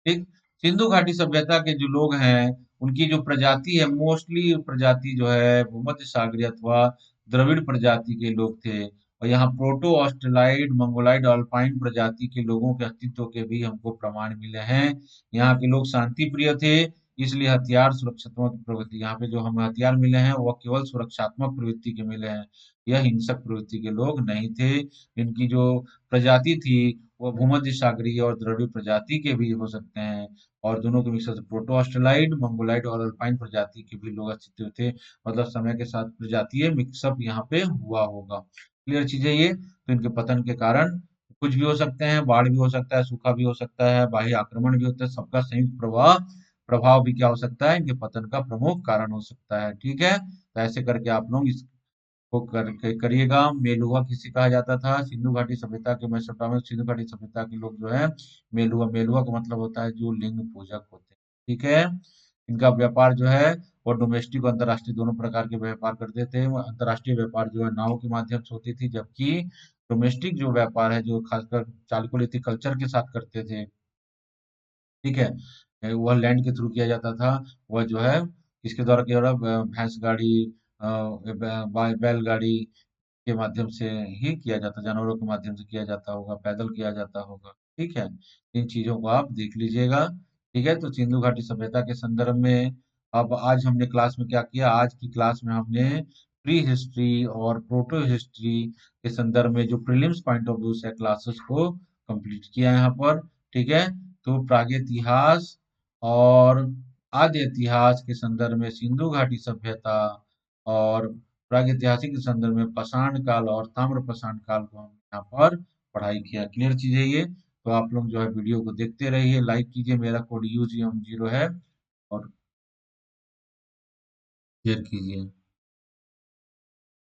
[SPEAKER 1] ठीक। सिंधु घाटी सभ्यता के जो लोग हैं, उनकी जो प्रजाति है, मोस्टली प्रजाति जो है भूमध्य सागरीय अथवा द्रविड़ प्रजाति के लोग थे। और यहाँ प्रोटो ऑस्ट्रेलाइड, मंगोलाइड, अल्पाइन प्रजाति के लोगों के अस्तित्व के भी हमको प्रमाण मिले हैं। यहाँ के लोग शांति प्रिय थे, इसलिए हथियार सुरक्षात्मक प्रवृत्ति, यहाँ पे जो हमें हथियार मिले हैं वह केवल सुरक्षात्मक प्रवृत्ति के मिले हैं, यह हिंसक प्रवृत्ति के लोग नहीं थे। इनकी जो प्रजाति थी वो भूमध्य सागरीय और द्रविड़ प्रजाति के भी हो सकते हैं, और दोनों के मिश्रण से प्रोटो ऑस्ट्रेलाइड, मंगोलाइड और अल्पाइन प्रजाति के भी लोग अस्तित्व थे। मतलब समय के साथ प्रजातीय मिक्सअप यहाँ पे हुआ होगा। क्लियर चीज है ये। तो इनके पतन के कारण कुछ भी हो सकते हैं, बाढ़ भी हो सकता है, सूखा भी हो सकता है, बाह्य आक्रमण भी होता है, सबका संयुक्त प्रभाव प्रभाव भी क्या हो सकता है, इनके पतन का प्रमुख कारण हो सकता है। ठीक है, तो ऐसे करके आप लोग को करिएगा। मेलुहा किसे कहा जाता था, सिंधु घाटी सभ्यता के मेसोपोटामिया सिंधु घाटी सभ्यता के लोग जो है मेलुहा, मेलुहा का मतलब होता है जो लिंग पूजक होते हैं। ठीक है। इनका व्यापार जो है वो डोमेस्टिक और अंतर्राष्ट्रीय दोनों प्रकार के व्यापार करते थे। अंतर्राष्ट्रीय व्यापार जो है नाव के माध्यम से होती थी, जबकि डोमेस्टिक जो व्यापार है जो खासकर चालकोलिथिक कल्चर के साथ करते थे। ठीक है। वह लैंड के थ्रू किया जाता था। वह जो है किसके द्वारा किया जा रहा है, भैंस गाड़ी, बैलगाड़ी के माध्यम से ही किया जाता, जानवरों के माध्यम से किया जाता होगा, पैदल किया जाता होगा। ठीक है। इन चीजों को आप देख लीजिएगा। ठीक है। तो सिंधु घाटी सभ्यता के संदर्भ में अब आज हमने क्लास में क्या किया, आज की क्लास में हमने प्री हिस्ट्री और प्रोटो हिस्ट्री के संदर्भ में जो प्रीलिम्स पॉइंट ऑफ व्यू से क्लासेस को कंप्लीट किया यहाँ पर। ठीक है। तो प्रागैतिहास और आद्य इतिहास के संदर्भ में सिंधु घाटी सभ्यता, और प्रागैतिहासिक के संदर्भ में पाषाण काल और ताम्र पाषाण काल को हम यहाँ पर पढ़ाई किया। क्लियर चीज है ये। तो आप लोग जो है वीडियो को देखते रहिए, लाइक कीजिए, मेरा कोड UGM 0 है, और शेयर कीजिए।